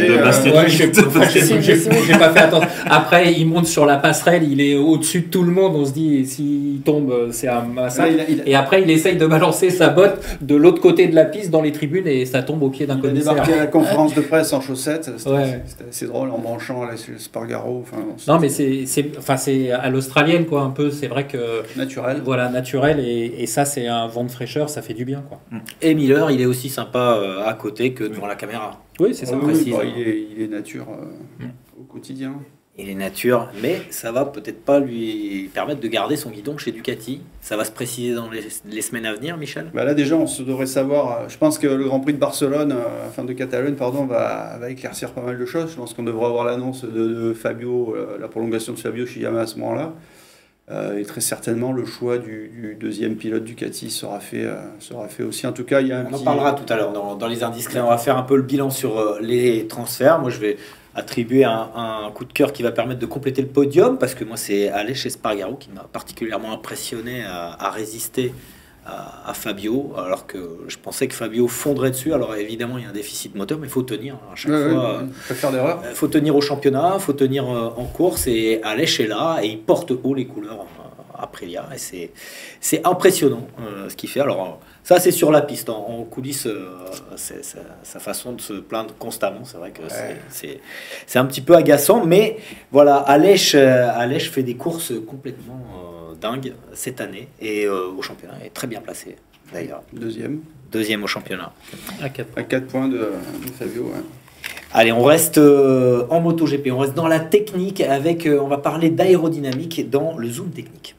J'ai pas fait attention. Après, il monte sur la passerelle, il est au-dessus de tout le monde, on se dit, s'il tombe, c'est un massacre. Et après, il essaye de balancer sa botte de l'autre côté de la piste dans les tribunes, et ça tombe au pied d'un commissaire. Il a débarqué à la conférence de presse en chaussettes, c'était assez drôle, en branchant le Spargaro. Non, mais c'est à l'australienne, quoi, un peu. C'est vrai que naturel. Voilà, naturel, et ça, c'est un vent de fraîcheur, ça fait du bien, quoi. Et Miller, il est aussi sympa à côté que devant la caméra. Oui, c'est ça. Il est nature au quotidien. Il est nature, mais ça va peut-être pas lui permettre de garder son guidon chez Ducati. Ça va se préciser dans les semaines à venir, Michel. Là déjà, on se devrait savoir. Je pense que le Grand Prix de Barcelone, de Catalogne, va éclaircir pas mal de choses. Je pense qu'on devrait avoir l'annonce de Fabio, la prolongation de Fabio chez Yamaha à ce moment-là. Et très certainement, le choix du deuxième pilote Ducati sera fait aussi. En tout cas, on en parlera tout à l'heure dans les indiscrets. On va faire un peu le bilan sur les transferts. Moi, je vais attribuer un coup de cœur qui va permettre de compléter le podium, parce que moi, c'est Aleix Espargaro qui m'a particulièrement impressionné à résister à Fabio, alors que je pensais que Fabio fondrait dessus. Alors évidemment, il y a un déficit moteur, mais il faut tenir à chaque fois. Pas faire d'erreur. Il faut tenir au championnat, il faut tenir en course, et Aleix est là et il porte haut les couleurs Aprilia, et c'est impressionnant ce qu'il fait. Alors ça, c'est sur la piste. En coulisses, c'est sa façon de se plaindre constamment. C'est vrai que c'est un petit peu agaçant, mais voilà, Aleix fait des courses complètement dingue cette année, et au championnat est très bien placé d'ailleurs. Deuxième au championnat. À 4 points de Fabio. Ouais. Allez, on reste en MotoGP, on reste dans la technique on va parler d'aérodynamique dans le zoom technique.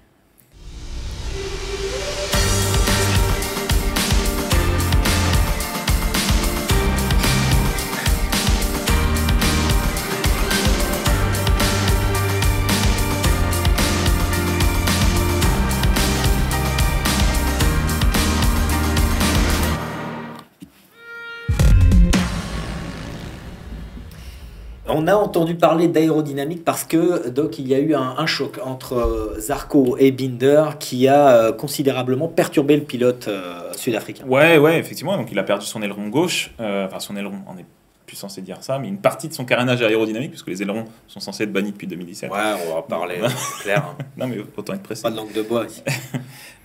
On a entendu parler d'aérodynamique parce que, Doc, il y a eu un choc entre Zarco et Binder qui a considérablement perturbé le pilote sud-africain. Ouais, effectivement. Donc il a perdu son aileron gauche. Son aileron, on n'est plus censé dire ça, mais une partie de son carénage aérodynamique, puisque les ailerons sont censés être bannis depuis 2017. Ouais, on va parler clair. Hein. Non, mais autant être précis. Pas de langue de bois ici.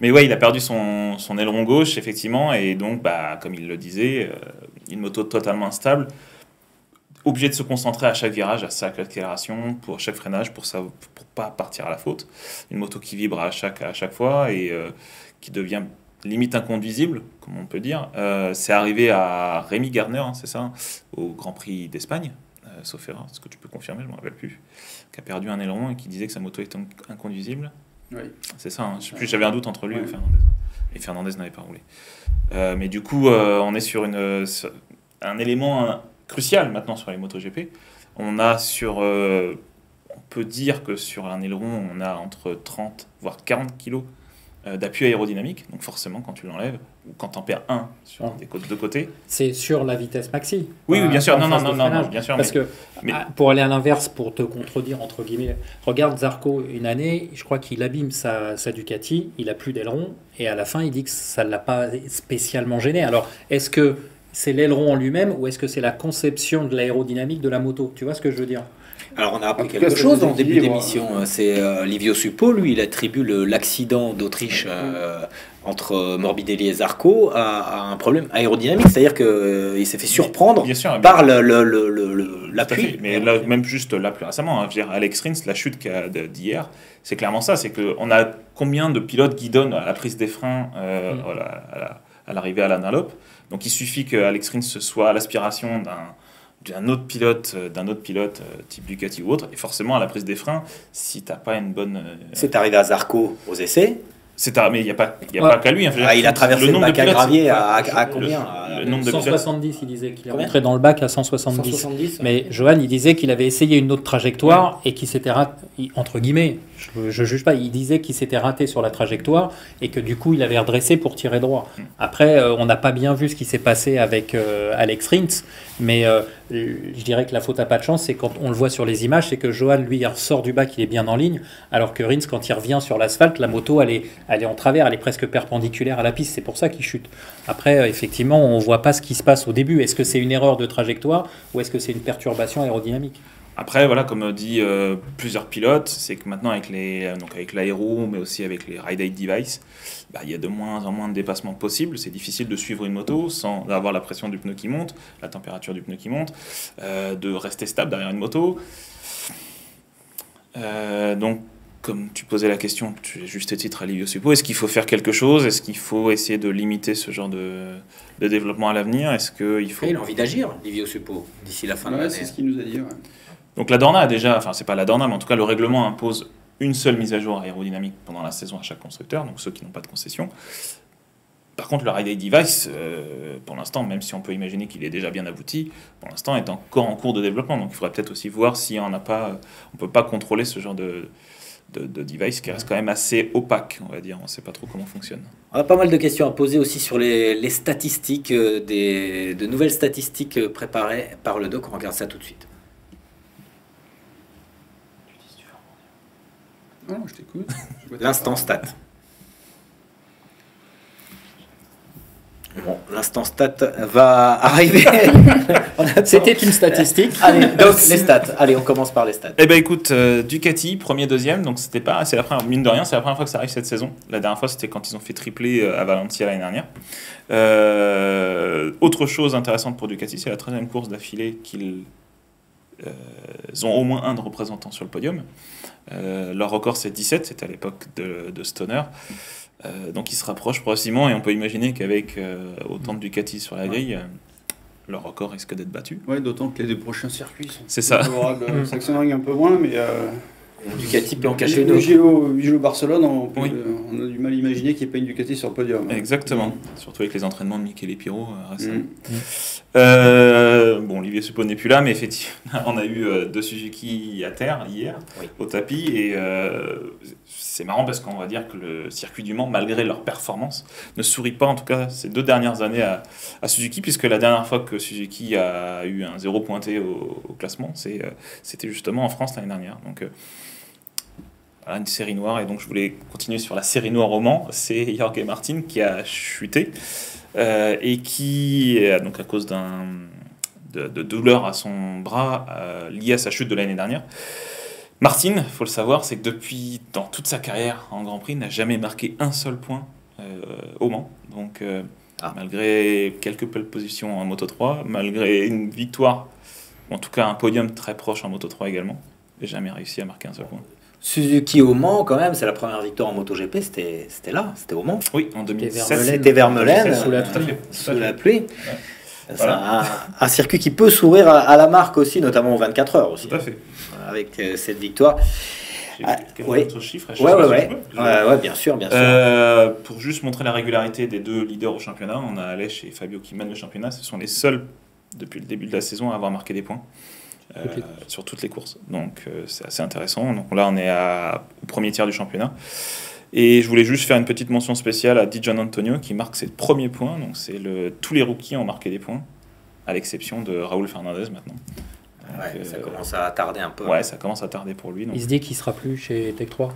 Mais ouais, il a perdu son aileron gauche, effectivement, et donc, comme il le disait, une moto totalement instable. Obligé de se concentrer à chaque virage, à chaque accélération, pour chaque freinage, pour pas partir à la faute. Une moto qui vibre à chaque fois et qui devient limite inconduisible, comme on peut dire. C'est arrivé à Rémi Gardner, hein, c'est ça, au Grand Prix d'Espagne, sauf erreur, est-ce que tu peux confirmer, je ne me rappelle plus, qui a perdu un aileron et qui disait que sa moto était inconduisible. Oui. C'est ça, hein, je sais plus, j'avais un doute entre lui et Fernandez. Et Fernandez n'avait pas roulé. Mais du coup, on est sur un élément crucial maintenant sur les MotoGP. On peut dire que sur un aileron, on a entre 30 voire 40 kg d'appui aérodynamique. Donc forcément, quand tu l'enlèves, ou quand tu en perds un sur des deux côtés... C'est sur la vitesse maxi. Oui, bien sûr. Non, bien sûr. Parce que, pour aller à l'inverse, pour te contredire, entre guillemets, regarde Zarco, une année, je crois qu'il abîme sa Ducati, il a plus d'aileron, et à la fin, il dit que ça ne l'a pas spécialement gêné. Alors, est-ce que c'est l'aileron en lui-même ou est-ce que c'est la conception de l'aérodynamique de la moto? Tu vois ce que je veux dire? Alors on a appris En tout cas, quelque ça chose nous en début équilibre. d'émission. C'est Livio Suppo, lui, il attribue l'accident d'Autriche entre Morbidelli et Zarco à un problème aérodynamique, c'est-à-dire qu'il s'est fait surprendre Bien sûr, par tout à l'appui. fait. Mais là, même juste là plus récemment, hein, je veux dire, Alex Rins, la chute d'hier, c'est clairement ça. C'est qu'on a combien de pilotes qui donnent à la prise des freins à l'arrivée à la Dunlop. Donc il suffit que Alex Rins soit à l'aspiration d'un autre pilote type Ducati ou autre, et forcément à la prise des freins, si t'as pas une bonne... C'est arrivé à Zarco aux essais. Mais il n'y a pas qu'à lui. Hein, il a traversé le bac à gravier à combien le nombre de 170, il disait qu'il est Combien rentré dans le bac à 170. 170, Mais Johan, il disait qu'il avait essayé une autre trajectoire et qu'il s'était raté, entre guillemets, je juge pas, il disait qu'il s'était raté sur la trajectoire et que du coup il avait redressé pour tirer droit. Après, on n'a pas bien vu ce qui s'est passé avec Alex Rins, mais je dirais que la faute à pas de chance, c'est quand on le voit sur les images, c'est que Johan, lui, il ressort du bac, il est bien en ligne, alors que Rins, quand il revient sur l'asphalte, la moto, elle est en travers, elle est presque perpendiculaire à la piste, c'est pour ça qu'il chute. Après, effectivement, on voit pas ce qui se passe au début. Est-ce que c'est une erreur de trajectoire ou est-ce que c'est une perturbation aérodynamique? Après, voilà, comme dit plusieurs pilotes, c'est que maintenant avec l'aéro, mais aussi avec les ride aid device, il y a de moins en moins de dépassements possibles. C'est difficile de suivre une moto sans avoir la pression du pneu qui monte, la température du pneu qui monte, de rester stable derrière une moto. Donc, comme tu posais la question, juste titre à Livio Suppo, est-ce qu'il faut faire quelque chose? Est-ce qu'il faut essayer de limiter ce genre de développement à l'avenir? Est-ce qu'il faut... Il a envie d'agir, Livio Suppo, d'ici la fin de l'année. C'est ce qu'il nous a dit. Ouais. Donc la Dorna a déjà, enfin c'est pas la Dorna, mais en tout cas le règlement impose une seule mise à jour aérodynamique pendant la saison à chaque constructeur, donc ceux qui n'ont pas de concession. Par contre, le Ride Aid Device, pour l'instant, même si on peut imaginer qu'il est déjà bien abouti, pour l'instant est encore en cours de développement. Donc il faudrait peut-être aussi voir si on peut pas contrôler ce genre de device qui reste quand même assez opaque, on va dire. On ne sait pas trop comment fonctionne. On a pas mal de questions à poser aussi sur les statistiques, de nouvelles statistiques préparées par le doc. On regarde ça tout de suite. Non, je t'écoute. L'instant stat. Bon, l'instant stat va arriver. C'était une statistique. Allez, donc les stats. Allez, on commence par les stats. Eh ben écoute, Ducati, premier, deuxième, donc c'est la première, mine de rien, c'est la première fois que ça arrive cette saison. La dernière fois, c'était quand ils ont fait tripler à Valencia l'année dernière. Autre chose intéressante pour Ducati, c'est la 13e course d'affilée qu'ils ont au moins un de représentants sur le podium. Leur record, c'est 17, c'était à l'époque de Stoner. Donc ils se rapprochent progressivement et on peut imaginer qu'avec autant de Ducati sur la grille, leur record risque d'être battu. Oui, d'autant que les deux prochains circuits sont c'est ça. favorables. Sachsenring un peu moins, mais Ducati peut en cacher une le autre. Mugello Barcelone, on Oui. a du mal à imaginer qu'il n'y ait pas une Ducati sur le podium. Exactement, surtout avec les entraînements de Michele Pirro récemment. Bon, Olivier Suppo n'est plus là, mais effectivement, on a eu deux Suzuki à terre hier, au tapis, et c'est marrant parce qu'on va dire que le circuit du Mans, malgré leur performance, ne sourit pas, en tout cas ces 2 dernières années à Suzuki, puisque la dernière fois que Suzuki a eu un 0 pointé au classement, c'était justement en France l'année dernière. Donc voilà, une série noire, et donc je voulais continuer sur la série noire au Mans. C'est Jorge Martin qui a chuté et qui, donc à cause de douleur à son bras liée à sa chute de l'année dernière. Martin, il faut le savoir, c'est que dans toute sa carrière en Grand Prix, n'a jamais marqué un seul point au Mans. Donc malgré quelques pole positions en Moto 3, malgré une victoire, en tout cas un podium très proche en Moto 3 également, il n'a jamais réussi à marquer un seul point. Suzuki au Mans, quand même, c'est la première victoire en MotoGP, c'était là, c'était au Mans. Oui, en 2007. C'était Vermeulen, sous la pluie. Sous la pluie. Ouais. C'est Voilà. un circuit qui peut sourire à la marque aussi, notamment aux 24 heures aussi. Tout à fait. Avec cette victoire. J'ai quelques oui. autres chiffres. Ouais, bien sûr. Pour juste montrer la régularité des 2 leaders au championnat, on a Aleix et Fabio qui mènent le championnat. Ce sont les seuls, depuis le début de la saison, à avoir marqué des points sur toutes les courses. Donc c'est assez intéressant. Donc là, on est au premier tiers du championnat. Et je voulais juste faire une petite mention spéciale à Di Gianantonio qui marque ses premiers points. Donc tous les rookies ont marqué des points, à l'exception de Raúl Fernandez maintenant. Donc, ça commence à tarder un peu. Ouais, ça commence à tarder pour lui. Donc. Il se dit qu'il sera plus chez Tech 3.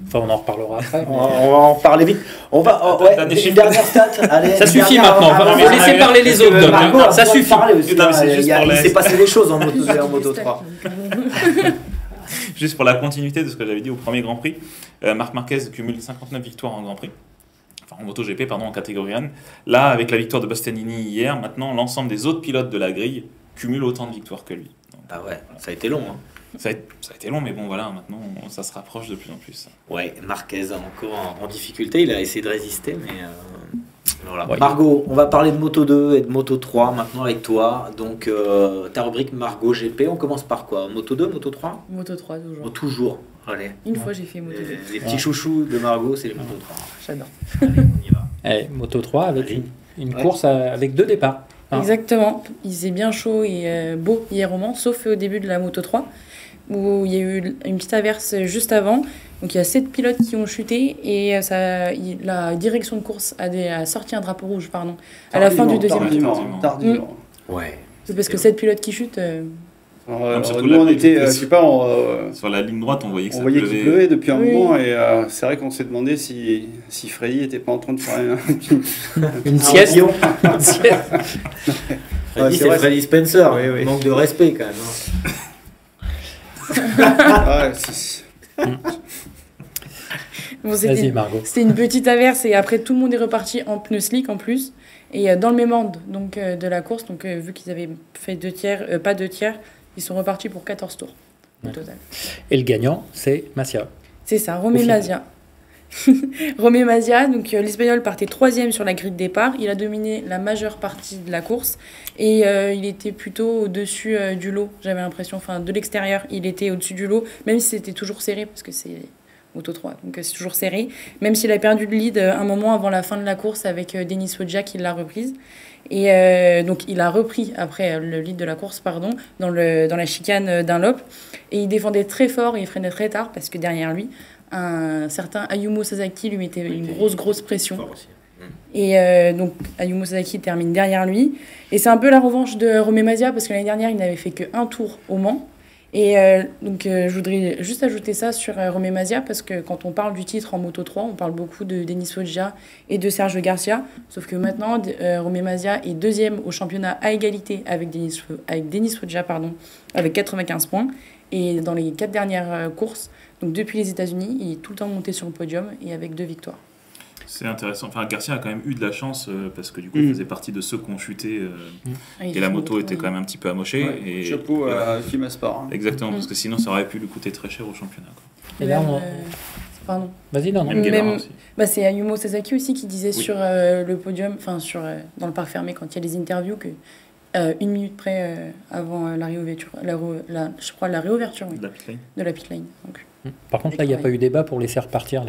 Enfin, on en reparlera après. On va en parler vite. On va. Ouais, une dernière stat. Allez, Ça suffit maintenant. On va laisser parler les autres. Margot, Ça suffit. Parler aussi, Non, mais c'est juste pour il la- s'est passé des choses en Moto 2 et en Moto 3. Juste pour la continuité de ce que j'avais dit au premier Grand Prix, Marc Marquez cumule 59 victoires en Grand Prix. Enfin, en MotoGP, pardon, en catégorie 1. Là, avec la victoire de Bastianini hier, maintenant, l'ensemble des autres pilotes de la grille cumulent autant de victoires que lui. Donc, Ah ouais, ça a été long. Hein. ça a été long, mais bon, voilà, maintenant, ça se rapproche de plus en plus. Ouais, Marquez encore en difficulté. Il a essayé de résister, mais. Voilà. Ouais. Margot, on va parler de Moto 2 et de Moto 3 maintenant avec toi. Donc, ta rubrique Margot GP, on commence par quoi? Moto 2, Moto 3? Moto 3 toujours. Oh, toujours. Allez. Une fois j'ai fait Moto 2. Les petits chouchous de Margot, c'est les Moto 3. J'adore. Allez, on y va. Allez, Moto 3 avec Allez. une course avec 2 départs. Hein. Exactement. Il faisait bien chaud et beau hier au Mans, sauf au début de la Moto 3, où il y a eu une petite averse juste avant. Donc il y a 7 pilotes qui ont chuté et la direction de course a sorti un drapeau rouge à la fin du deuxième tour. Tardivement. Ouais. C'est parce que 7 pilotes qui chutent. surtout Nous, la on pluie, était, je sais pas, Sur la ligne droite, on voyait que on ça voyait qu'il pleuvait. pleuvait depuis un Oui. moment et c'est vrai qu'on s'est demandé si Freddy était pas en train de faire Une sieste. Dion. Une sieste. Freddy, c'est c'est vrai, Freddy Spencer. Oui, oui. Manque de respect quand même. Ouais, Bon, Vas-y, Margot. c'était une petite averse et après tout le monde est reparti en pneus slick en plus. Et dans le même ordre donc, de la course, donc, vu qu'ils avaient fait 2 tiers, pas 2 tiers, ils sont repartis pour 14 tours au total. Et le gagnant, c'est Massia. C'est ça, Romé final. Mazia. Romé Mazia, donc l'Espagnol partait 3e sur la grille de départ. Il a dominé la majeure partie de la course et il était plutôt au-dessus du lot, j'avais l'impression. Enfin, de l'extérieur, il était au-dessus du lot, même si c'était toujours serré parce que c'est Moto 3, donc c'est toujours serré. Même s'il a perdu le lead un moment avant la fin de la course avec Denis Foggia qui l'a reprise. Et donc il a repris après le lead de la course, dans la chicane Dunlop. Et il défendait très fort et il freinait très tard parce que derrière lui, un certain Ayumu Sasaki lui mettait une grosse pression. Fort aussi. Et donc Ayumu Sasaki termine derrière lui. Et c'est un peu la revanche de Romé Mazia parce que l'année dernière, il n'avait fait qu'un tour au Mans. Et donc je voudrais juste ajouter ça sur Romé Mazia parce que quand on parle du titre en Moto 3, on parle beaucoup de Denis Foggia et de Sergio Garcia. Sauf que maintenant, Romé Mazia est 2e au championnat à égalité avec Denis Foggia, avec 95 points. Et dans les 4 dernières courses, donc depuis les États-Unis, il est tout le temps monté sur le podium et avec 2 victoires. C'est intéressant. Enfin, Garcia a quand même eu de la chance parce que du coup, il faisait partie de ceux qui ont chuté et la moto était quand même un petit peu amochée. ouais, Et chapeau à Phil Sport. Exactement, parce que sinon, ça aurait pu lui coûter très cher au championnat. Quoi. Et là, Même, on- pardon. Vas-y, non. Même Guevara Même- aussi. C'est Ayumu Sasaki aussi qui disait Oui. sur le podium, dans le parc fermé, quand il y a les interviews, que 1 minute près avant la réouverture, je crois la réouverture oui, De la pit lane. de la pit lane. Donc, Par contre, là, il n'y a pas eu débat pour laisser repartir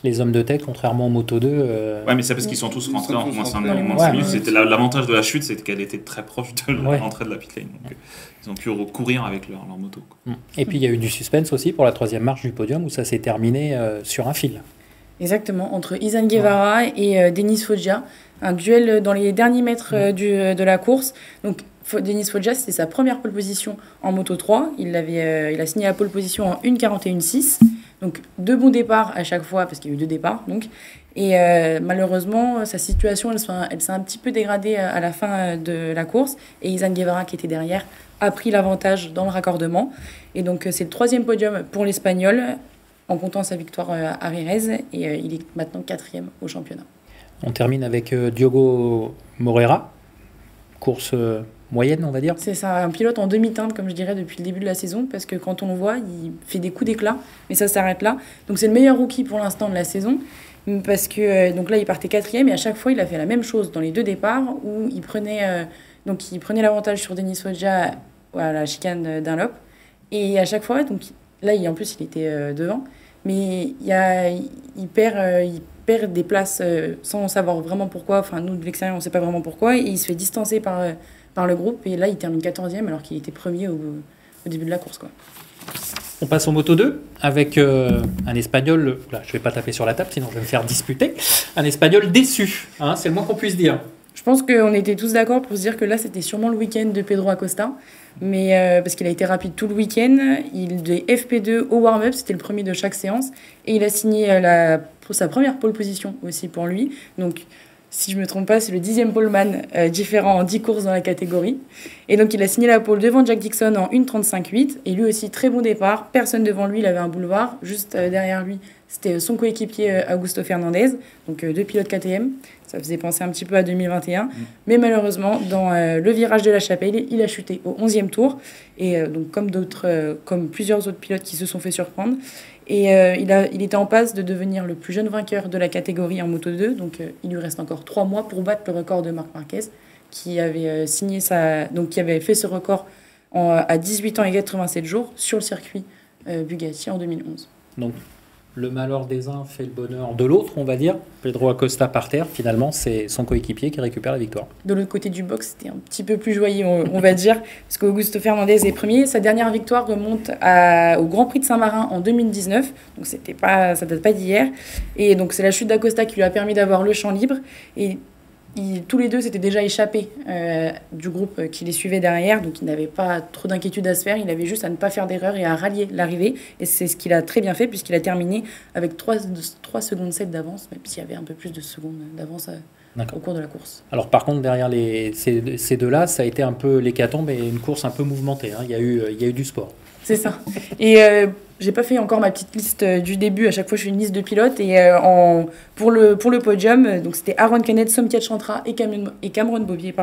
les hommes de tech, contrairement au Moto 2. Ouais, mais c'est parce qu'ils sont tous rentrés en moins 5 dans les minutes. moins cinq C'était l'avantage de la chute, c'était qu'elle était très proche de Ouais. l'entrée de la pit lane. Donc, ils ont pu courir avec leur moto. Quoi. Et puis, il y a eu du suspense aussi pour la 3e marche du podium où ça s'est terminé sur un fil. exactement, entre Izan Guevara et Denis Foggia, un duel dans les derniers mètres de la course. Donc, Denis Foggia, c'était sa première pole position en Moto 3. Il a signé la pole position en 1:41.6. Donc 2 bons départs à chaque fois, parce qu'il y a eu 2 départs. Donc. Et malheureusement, sa situation, elle s'est un petit peu dégradée à la fin de la course. Et Izan Guevara, qui était derrière, a pris l'avantage dans le raccordement. Et donc c'est le 3e podium pour l'Espagnol, en comptant sa victoire à Jerez. Et il est maintenant 4e au championnat. On termine avec Diogo Moreira, course moyenne, on va dire. C'est ça, un pilote en demi-teinte, comme je dirais, depuis le début de la saison, parce que quand on le voit, il fait des coups d'éclat, mais ça s'arrête là. Donc c'est le meilleur rookie pour l'instant de la saison, parce que donc là, il partait 4e, et à chaque fois, il a fait la même chose dans les 2 départs, où il prenait l'avantage sur Denis Foggia à la chicane Dunlop, et à chaque fois, donc là, en plus, il était devant, mais il perd des places sans savoir vraiment pourquoi. Enfin, nous, de l'extérieur, on ne sait pas vraiment pourquoi, et il se fait distancer par le groupe, et là il termine 14e alors qu'il était premier au début de la course, quoi. On passe au Moto 2 avec un Espagnol, là je vais pas taper sur la table sinon je vais me faire disputer, un Espagnol déçu, hein, c'est le moins qu'on puisse dire. Je pense qu'on était tous d'accord pour se dire que là, c'était sûrement le week-end de Pedro Acosta. Mais parce qu'il a été rapide tout le week-end. Il est FP2 au warm-up, c'était le premier de chaque séance. Et il a signé pour sa première pole position aussi pour lui. Donc, si je ne me trompe pas, c'est le 10e poleman différent en 10 courses dans la catégorie. Et donc, il a signé la pole devant Jack Dixon en 1:35.8. Et lui aussi, très bon départ. Personne devant lui, il avait un boulevard. Juste derrière lui, c'était son coéquipier Augusto Fernandez. Donc, 2 pilotes KTM. Ça faisait penser un petit peu à 2021. Mais malheureusement, dans le virage de la Chapelle, il a chuté au 11e tour. Et donc, comme plusieurs autres pilotes qui se sont fait surprendre. Et il était en passe de devenir le plus jeune vainqueur de la catégorie en Moto 2. Donc, il lui reste encore 3 mois pour battre le record de Marc Marquez, qui avait, qui avait fait ce record à 18 ans et 87 jours sur le circuit Bugatti en 2011. Donc, le malheur des uns fait le bonheur de l'autre, on va dire. Pedro Acosta par terre, finalement, c'est son coéquipier qui récupère la victoire. De l'autre côté du box, c'était un petit peu plus joyeux, on va dire, parce qu'Augusto Fernandez est premier. Sa dernière victoire remonte au Grand Prix de Saint-Marin en 2019, donc ça date pas d'hier. Et donc c'est la chute d'Acosta qui lui a permis d'avoir le champ libre. Et tous les deux s'étaient déjà échappés du groupe qui les suivait derrière, donc il n'avait pas trop d'inquiétude à se faire, il avait juste à ne pas faire d'erreur et à rallier l'arrivée, et c'est ce qu'il a très bien fait puisqu'il a terminé avec 3 secondes 7 d'avance, même s'il y avait un peu plus de secondes d'avance au cours de la course. Alors par contre, derrière ces deux-là, ça a été un peu l'hécatombe et une course un peu mouvementée, hein. Il y a eu du sport. C'est ça. Et j'ai pas fait encore ma petite liste du début. À chaque fois, je fais une liste de pilotes. Et pour le podium, donc c'était Aaron Canet, Somkiat Chantra et Cameron Bobier,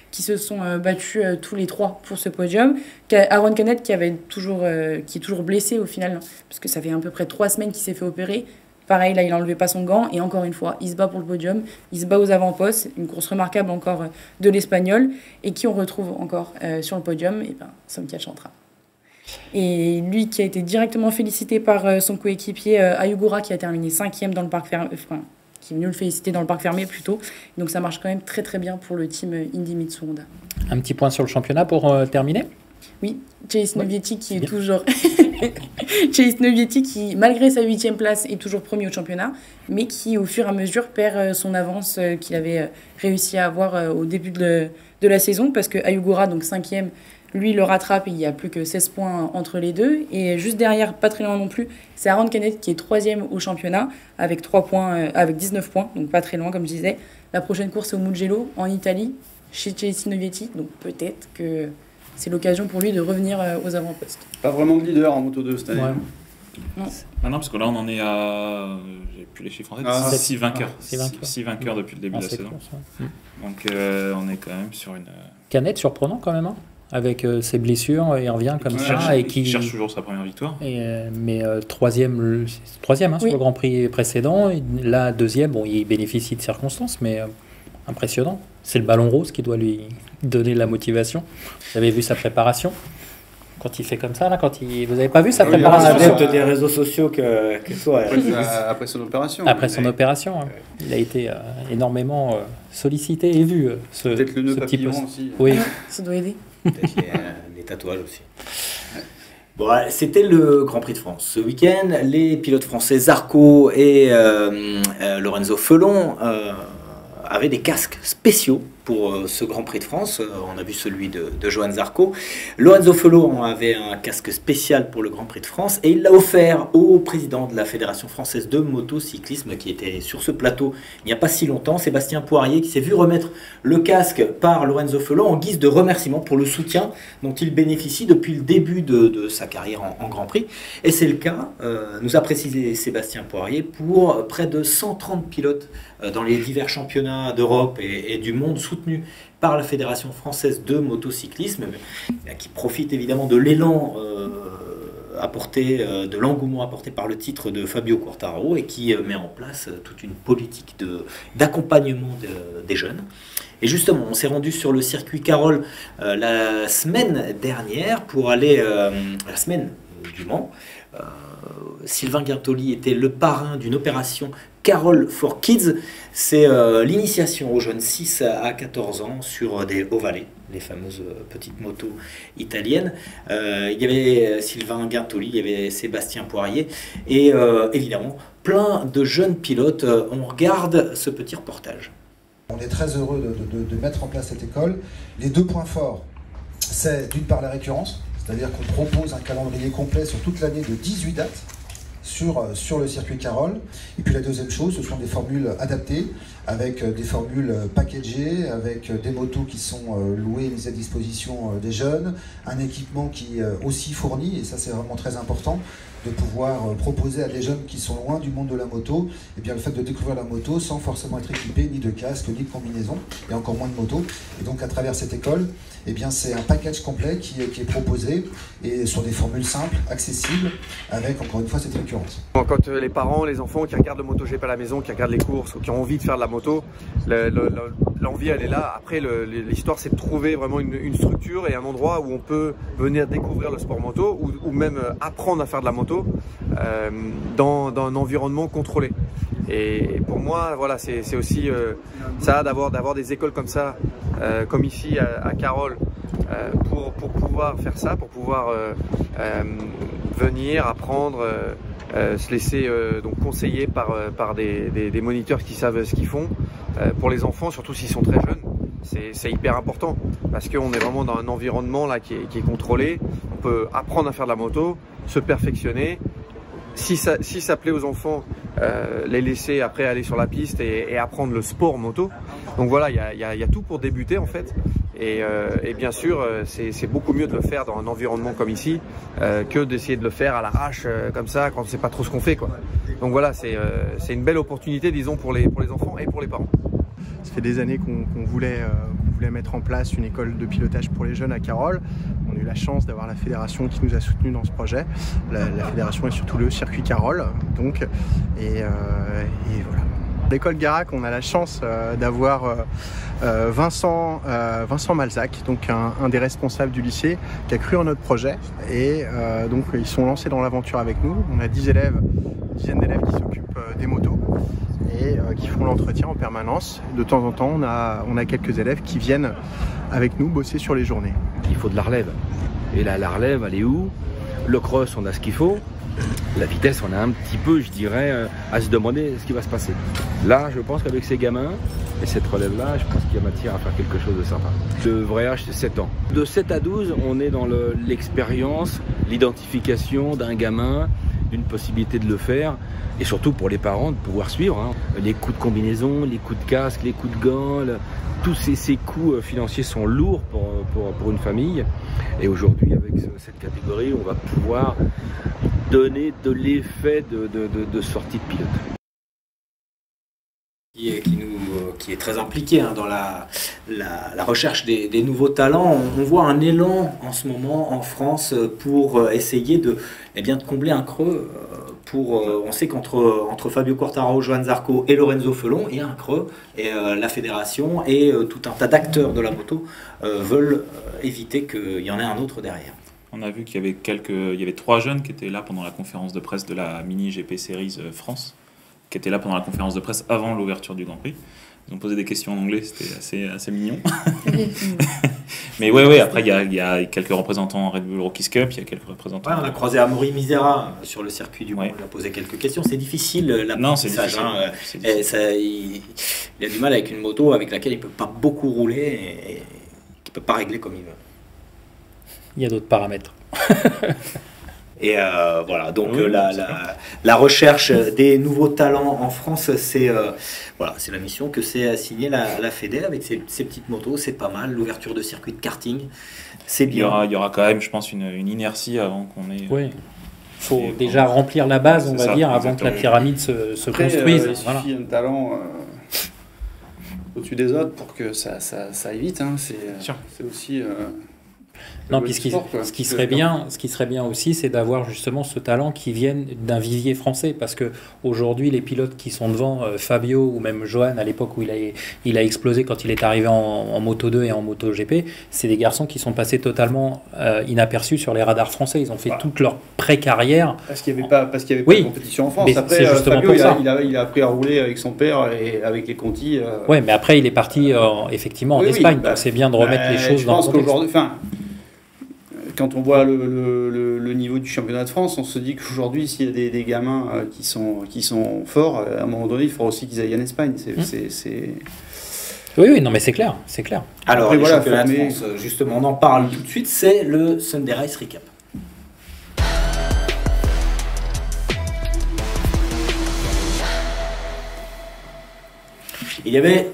qui se sont battus tous les 3 pour ce podium. Aaron Canet qui est toujours blessé au final, parce que ça fait à peu près 3 semaines qu'il s'est fait opérer. Pareil, là, il n'enlevait pas son gant. Et encore une fois, il se bat pour le podium. Il se bat aux avant-postes. Une course remarquable encore de l'Espagnol. Et qui on retrouve encore sur le podium, Somkiat Chantra. Et lui qui a été directement félicité par son coéquipier Ayugura, qui a terminé 5e dans le parc fermé, qui est venu le féliciter dans le parc fermé plutôt. Donc ça marche quand même très très bien pour le team Indy Mitsu Honda. Un petit point sur le championnat pour terminer. Oui, Chase Novietti qui est toujours Chase Novietti qui, malgré sa 8e place, est toujours premier au championnat, mais qui au fur et à mesure perd son avance qu'il avait réussi à avoir au début de la saison, parce que Ayugura, donc 5e, lui, le rattrape et il n'y a plus que 16 points entre les deux. Et juste derrière, pas très loin non plus, c'est Aaron Canet qui est 3e au championnat avec 19 points, donc pas très loin comme je disais. La prochaine course c'est au Mugello, en Italie, chez Chase Novietti. Donc peut-être que c'est l'occasion pour lui de revenir aux avant-postes. Pas vraiment de leader en Moto 2 cette année. Ouais. Non. Ah non, parce que là on en est à... J'ai plus les chiffres en tête. 6 vainqueurs. 6 vainqueurs depuis le début de la saison. Course, ouais. Donc on est quand même sur une... Canet, surprenant quand même, hein. Avec ses blessures, il revient comme ça. Il cherche toujours sa première victoire. Mais troisième hein, sur le Grand Prix précédent. Et là, 2e, bon, il bénéficie de circonstances, mais impressionnant. C'est le ballon rose qui doit lui donner la motivation. Vous avez vu sa préparation quand il fait comme ça, là, vous n'avez pas vu sa préparation? Adepte des réseaux sociaux que toi. Après son opération. Après son opération, hein. Il a été énormément sollicité et vu. Peut-être le nœud papillon aussi. Oui. Ça doit aider. Peut-être les tatouages aussi. Bon, c'était le Grand Prix de France. Ce week-end, les pilotes français Zarco et Lorenzo Felon avaient des casques spéciaux pour ce Grand Prix de France. On a vu celui de Johan Zarco. Lorenzo Felon avait un casque spécial pour le Grand Prix de France et il l'a offert au président de la Fédération française de motocyclisme qui était sur ce plateau il n'y a pas si longtemps, Sébastien Poirier, qui s'est vu remettre le casque par Lorenzo Felon en guise de remerciement pour le soutien dont il bénéficie depuis le début de sa carrière en Grand Prix. Et c'est le cas, nous a précisé Sébastien Poirier, pour près de 130 pilotes dans les divers championnats d'Europe et du monde soutenus par la Fédération française de motocyclisme, qui profite évidemment de l'élan apporté, de l'engouement apporté par le titre de Fabio Quartararo et qui met en place toute une politique d'accompagnement des jeunes. Et justement, on s'est rendu sur le circuit Carole la semaine dernière pour aller la semaine du Mans. Sylvain Guintoli était le parrain d'une opération Carole for Kids. C'est l'initiation aux jeunes 6 à 14 ans sur des Ovalet, les fameuses petites motos italiennes. Il y avait Sylvain Guintoli, il y avait Sébastien Poirier et évidemment plein de jeunes pilotes. On regarde ce petit reportage. On est très heureux de mettre en place cette école. Les 2 points forts, c'est d'une part la récurrence, c'est-à-dire qu'on propose un calendrier complet sur toute l'année de 18 dates sur le circuit Carole. Et puis la deuxième chose, ce sont des formules adaptées, avec des formules packagées, avec des motos qui sont louées et mises à disposition des jeunes, un équipement qui est aussi fourni, et ça c'est vraiment très important, de pouvoir proposer à des jeunes qui sont loin du monde de la moto, eh bien, le fait de découvrir la moto sans forcément être équipé ni de casque, ni de combinaison, et encore moins de moto. Et donc à travers cette école, eh bien, c'est un package complet qui est proposé, et sur des formules simples, accessibles, avec encore une fois cette récurrence. Quand les parents, les enfants qui regardent le MotoGP à la maison, qui regardent les courses, ou qui ont envie de faire de la moto, l'envie elle est là. Après l'histoire c'est de trouver vraiment une structure et un endroit où on peut venir découvrir le sport moto, ou même apprendre à faire de la moto dans un environnement contrôlé. Et pour moi, voilà, c'est aussi ça, d'avoir des écoles comme ça, comme ici à Carole, pour pouvoir faire ça, pour pouvoir venir apprendre, se laisser donc conseiller par des moniteurs qui savent ce qu'ils font. Pour les enfants, surtout s'ils sont très jeunes, c'est hyper important, parce qu'on est vraiment dans un environnement là qui est contrôlé. On peut apprendre à faire de la moto, se perfectionner. Si ça plaît aux enfants, les laisser après aller sur la piste et apprendre le sport moto. Donc voilà, il y a tout pour débuter en fait. Et bien sûr, c'est beaucoup mieux de le faire dans un environnement comme ici que d'essayer de le faire à l'arrache comme ça quand on ne sait pas trop ce qu'on fait, quoi. Donc voilà, c'est une belle opportunité, disons, pour les enfants et pour les parents. Ça fait des années qu'on voulait mettre en place une école de pilotage pour les jeunes à Carole. On a eu la chance d'avoir la fédération qui nous a soutenus dans ce projet. La fédération est surtout le circuit Carole, donc, et voilà. L'école Garac, on a la chance d'avoir Vincent Malzac, donc un des responsables du lycée, qui a cru en notre projet, et donc ils sont lancés dans l'aventure avec nous. On a 10 élèves, une dizaine d'élèves qui s'occupent des motos et qui font l'entretien en permanence. De temps en temps, on a quelques élèves qui viennent avec nous bosser sur les journées. Il faut de la relève. Et là, la relève, elle est où? Le cross, on a ce qu'il faut. La vitesse, on a un petit peu, je dirais, à se demander ce qui va se passer. Là, je pense qu'avec ces gamins et cette relève-là, je pense qu'il y a matière à faire quelque chose de sympa. Le vrai âge, c'est 7 ans. De 7 à 12, on est dans l'expérience, l'identification d'un gamin, une possibilité de le faire, et surtout pour les parents de pouvoir suivre, hein. Les coûts de combinaison, les coûts de casque, les coûts de gants, tous ces coûts financiers sont lourds pour une famille. Et aujourd'hui, avec cette catégorie, on va pouvoir donner de l'effet de sortie de pilote. Qui est très impliqué hein, dans la recherche des nouveaux talents. On voit un élan en ce moment en France pour essayer de combler un creux. On sait qu'entre Fabio Quartararo, Johan Zarco et Lorenzo Felon, il y a un creux, et la fédération et tout un tas d'acteurs de la moto veulent éviter qu'il y en ait un autre derrière. On a vu qu'il y avait 3 jeunes qui étaient là pendant la conférence de presse de la Mini GP Series France, qui étaient là pendant la conférence de presse avant l'ouverture du Grand Prix. Ils ont posé des questions en anglais, c'était assez mignon. Mais ouais, après il y a quelques représentants Red Bull Rockies Cup, il y a quelques représentants. Ouais, on a croisé Amaury Misera sur le circuit du Mans, il a posé quelques questions. C'est difficile l'apprentissage. Il a du mal avec une moto avec laquelle il ne peut pas beaucoup rouler et qu'il ne peut pas régler comme il veut. Il y a d'autres paramètres. Et voilà, donc la recherche des nouveaux talents en France, c'est la mission que s'est assignée la Fédé avec ses petites motos, c'est pas mal. L'ouverture de circuits de karting, c'est bien. Il y aura quand même, je pense, une inertie avant qu'on ait... Oui. Il faut déjà remplir la base, on va dire, avant que la pyramide se construise. Il suffit un talent au-dessus des autres pour que ça aille vite. Hein. C'est aussi... Non, puis ce qui serait bien aussi, c'est d'avoir justement ce talent qui vienne d'un vivier français, parce que aujourd'hui les pilotes qui sont devant, Fabio ou même Johan à l'époque où il a explosé quand il est arrivé en Moto 2 et en Moto GP, c'est des garçons qui sont passés totalement inaperçus sur les radars français. Ils ont fait toute leur pré-carrière. Parce qu'il n'y avait pas de compétition en France. Mais après, Fabio, il a appris à rouler avec son père et avec les Conti. Oui, mais après il est parti effectivement en Espagne, donc c'est bien de remettre les choses dans le contexte. Quand on voit le niveau du championnat de France, on se dit qu'aujourd'hui, s'il y a des gamins qui sont forts, à un moment donné, il faudra aussi qu'ils aillent en Espagne. Oui, non, mais c'est clair, c'est clair. Alors, Après, les voilà, championnats de former- France, justement, on en parle tout de suite, c'est le Sunday Race Recap. Il y avait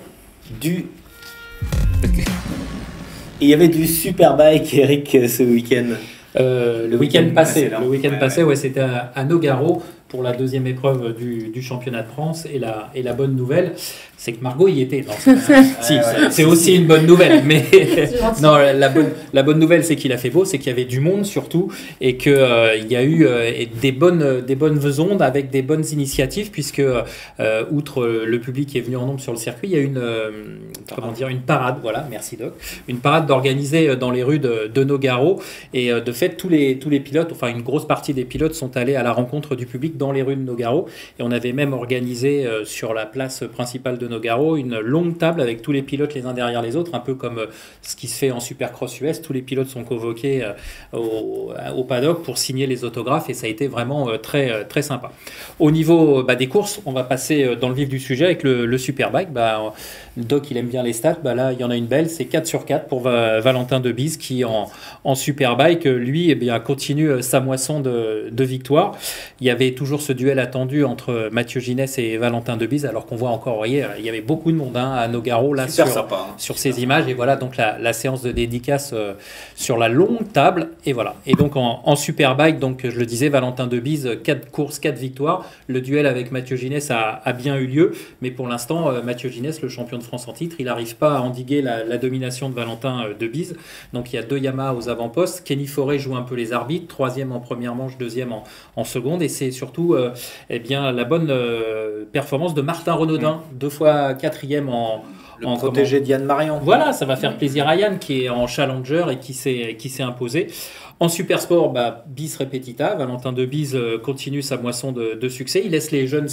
du Superbike, Eric, ce week-end. Le week-end passé, ouais, c'était à Nogaro pour la deuxième épreuve du championnat de France. Et la bonne nouvelle, c'est que Margot y était. Non, c'est aussi une bonne nouvelle. Mais non, la bonne nouvelle, c'est qu'il a fait beau, c'est qu'il y avait du monde surtout, et qu'il y a eu des bonnes ondes avec des bonnes initiatives, puisque outre le public qui est venu en nombre sur le circuit, il y a une parade. Voilà, merci Doc. Une parade d'organiser dans les rues de Nogaro, et de fait tous les pilotes, enfin une grosse partie des pilotes sont allés à la rencontre du public dans les rues de Nogaro, et on avait même organisé sur la place principale de Nogaro une longue table avec tous les pilotes les uns derrière les autres, un peu comme ce qui se fait en Supercross US. Tous les pilotes sont convoqués au paddock pour signer les autographes, et ça a été vraiment très, très sympa. Au niveau des courses, on va passer dans le vif du sujet avec le Superbike. Doc, il aime bien les stats. Là, il y en a une belle, c'est 4 sur 4 pour Valentin Debise qui, en Superbike, lui, continue sa moisson de victoires. Il y avait toujours ce duel attendu entre Mathieu Ginès et Valentin Debise, alors qu'on voit encore, vous voyez, il y avait beaucoup de monde à Nogaro là, sur ces images. Et voilà donc la séance de dédicace sur la longue table. Et voilà. Et donc en Superbike, donc, je le disais, Valentin Debise, 4 courses, 4 victoires. Le duel avec Mathieu Ginès a bien eu lieu. Mais pour l'instant, Mathieu Ginès, le champion de France en titre, il n'arrive pas à endiguer la domination de Valentin Debise. Donc il y a 2 Yamaha aux avant-postes. Kenny Forêt joue un peu les arbitres, 3e en première manche, 2e en seconde. Et c'est surtout la bonne performance de Martin Renaudin, 2 fois 4e en protégé d'Yann Marion. Voilà, ça va faire plaisir à Yann qui est en challenger et qui s'est imposé. En Supersport, bis repetita, Valentin Debise continue sa moisson de succès. Il laisse les jeunes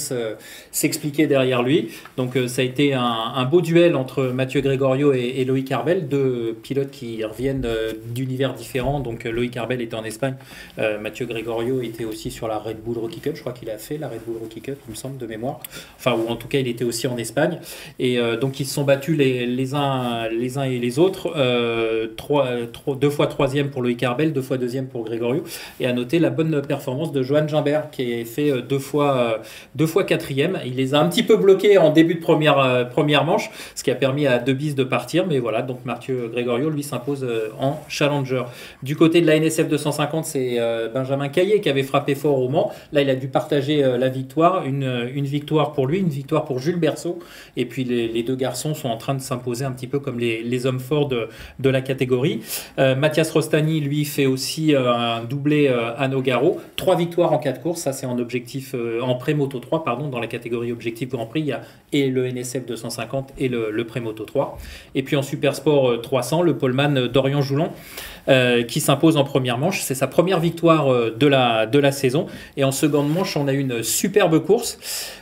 s'expliquer derrière lui. Donc ça a été un beau duel entre Mathieu Gregorio et Loïc Arbel, 2 pilotes qui reviennent d'univers différents. Donc Loïc Arbel était en Espagne, Mathieu Gregorio était aussi sur la Red Bull Rookie Cup. Je crois qu'il a fait la Red Bull Rookie Cup, il me semble, de mémoire. Enfin, ou en tout cas, il était aussi en Espagne. Et donc ils se sont battus les uns et les autres. 2 fois 3e pour Loïc Arbel, 2 fois 2e pour Gregorio, et à noter la bonne performance de Johan Gimbert qui a fait 2 fois 4e. Il les a un petit peu bloqués en début de première manche, ce qui a permis à Debise de partir, mais voilà, donc Mathieu Gregorio lui s'impose en challenger. Du côté de la NSF 250, c'est Benjamin Caillé qui avait frappé fort au Mans. Là, il a dû partager la victoire, une victoire pour lui, une victoire pour Jules Berceau, et puis les 2 garçons sont en train de s'imposer un petit peu comme les hommes forts de la catégorie. Mathias Rostani, lui, fait aussi un doublé à Nogaro, 3 victoires en 4 courses. Ça, c'est en objectif en pré-moto 3, pardon, dans la catégorie objectif Grand Prix. Il y a et le NSF 250 et le pré-moto 3. Et puis en Supersport 300, le poleman Dorian Joulon qui s'impose en première manche. C'est sa première victoire de la saison. Et en seconde manche, on a eu une superbe course.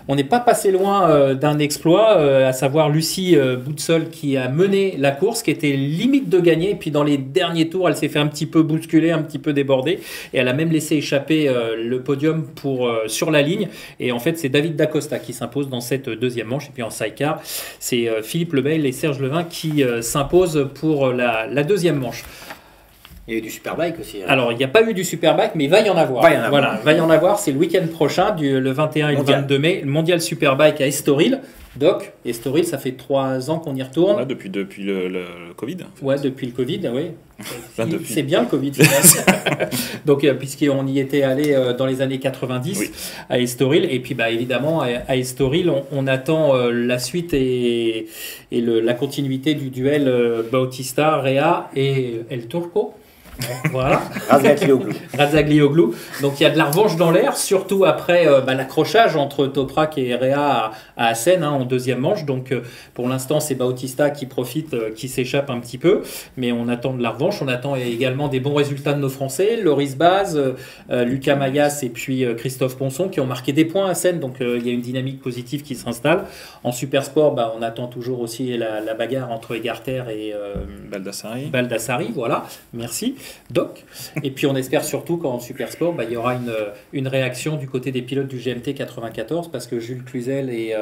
On n'est pas passé loin d'un exploit, à savoir Lucie Boutsol qui a mené la course, qui était limite de gagner. Et puis dans les derniers tours, elle s'est fait un petit peu bousculer, un petit peu déborder. Et elle a même laissé échapper le podium sur la ligne. Et en fait, c'est David Dacosta qui s'impose dans cette deuxième manche. Et puis en sidecar, c'est Philippe Lebail et Serge Levin qui s'imposent pour la deuxième manche. Il y a eu du Superbike aussi. Alors, il n'y a pas eu du Superbike, mais il va y en avoir. Va y en avoir. C'est le week-end prochain, le 21 et le 22 mai, le Mondial Superbike à Estoril. Doc, Estoril, ça fait 3 ans qu'on y retourne. Ouais, depuis le Covid. En fait. Ouais, depuis le Covid, oui. Depuis. C'est bien le Covid. Donc, puisqu'on y était allé dans les années 90 à Estoril. Et puis, évidemment, à Estoril, on attend la suite et la continuité du duel Bautista, Rea et El Turco. Voilà. Razzaglioglu. Donc il y a de la revanche dans l'air, surtout après l'accrochage entre Toprak et Rea à Assen en deuxième manche. Donc pour l'instant c'est Bautista qui profite, qui s'échappe un petit peu, mais on attend de la revanche. On attend également des bons résultats de nos Français, Loris Baz, Lucas Mayas et puis Christophe Ponson qui ont marqué des points à Assen. Donc il y a une dynamique positive qui s'installe. En Supersport, on attend toujours aussi la bagarre entre Egarter et Baldassari. Baldassari, voilà, merci. Doc. Et puis on espère surtout qu'en Supersport, il y aura une réaction du côté des pilotes du GMT 94, parce que Jules Cluzel et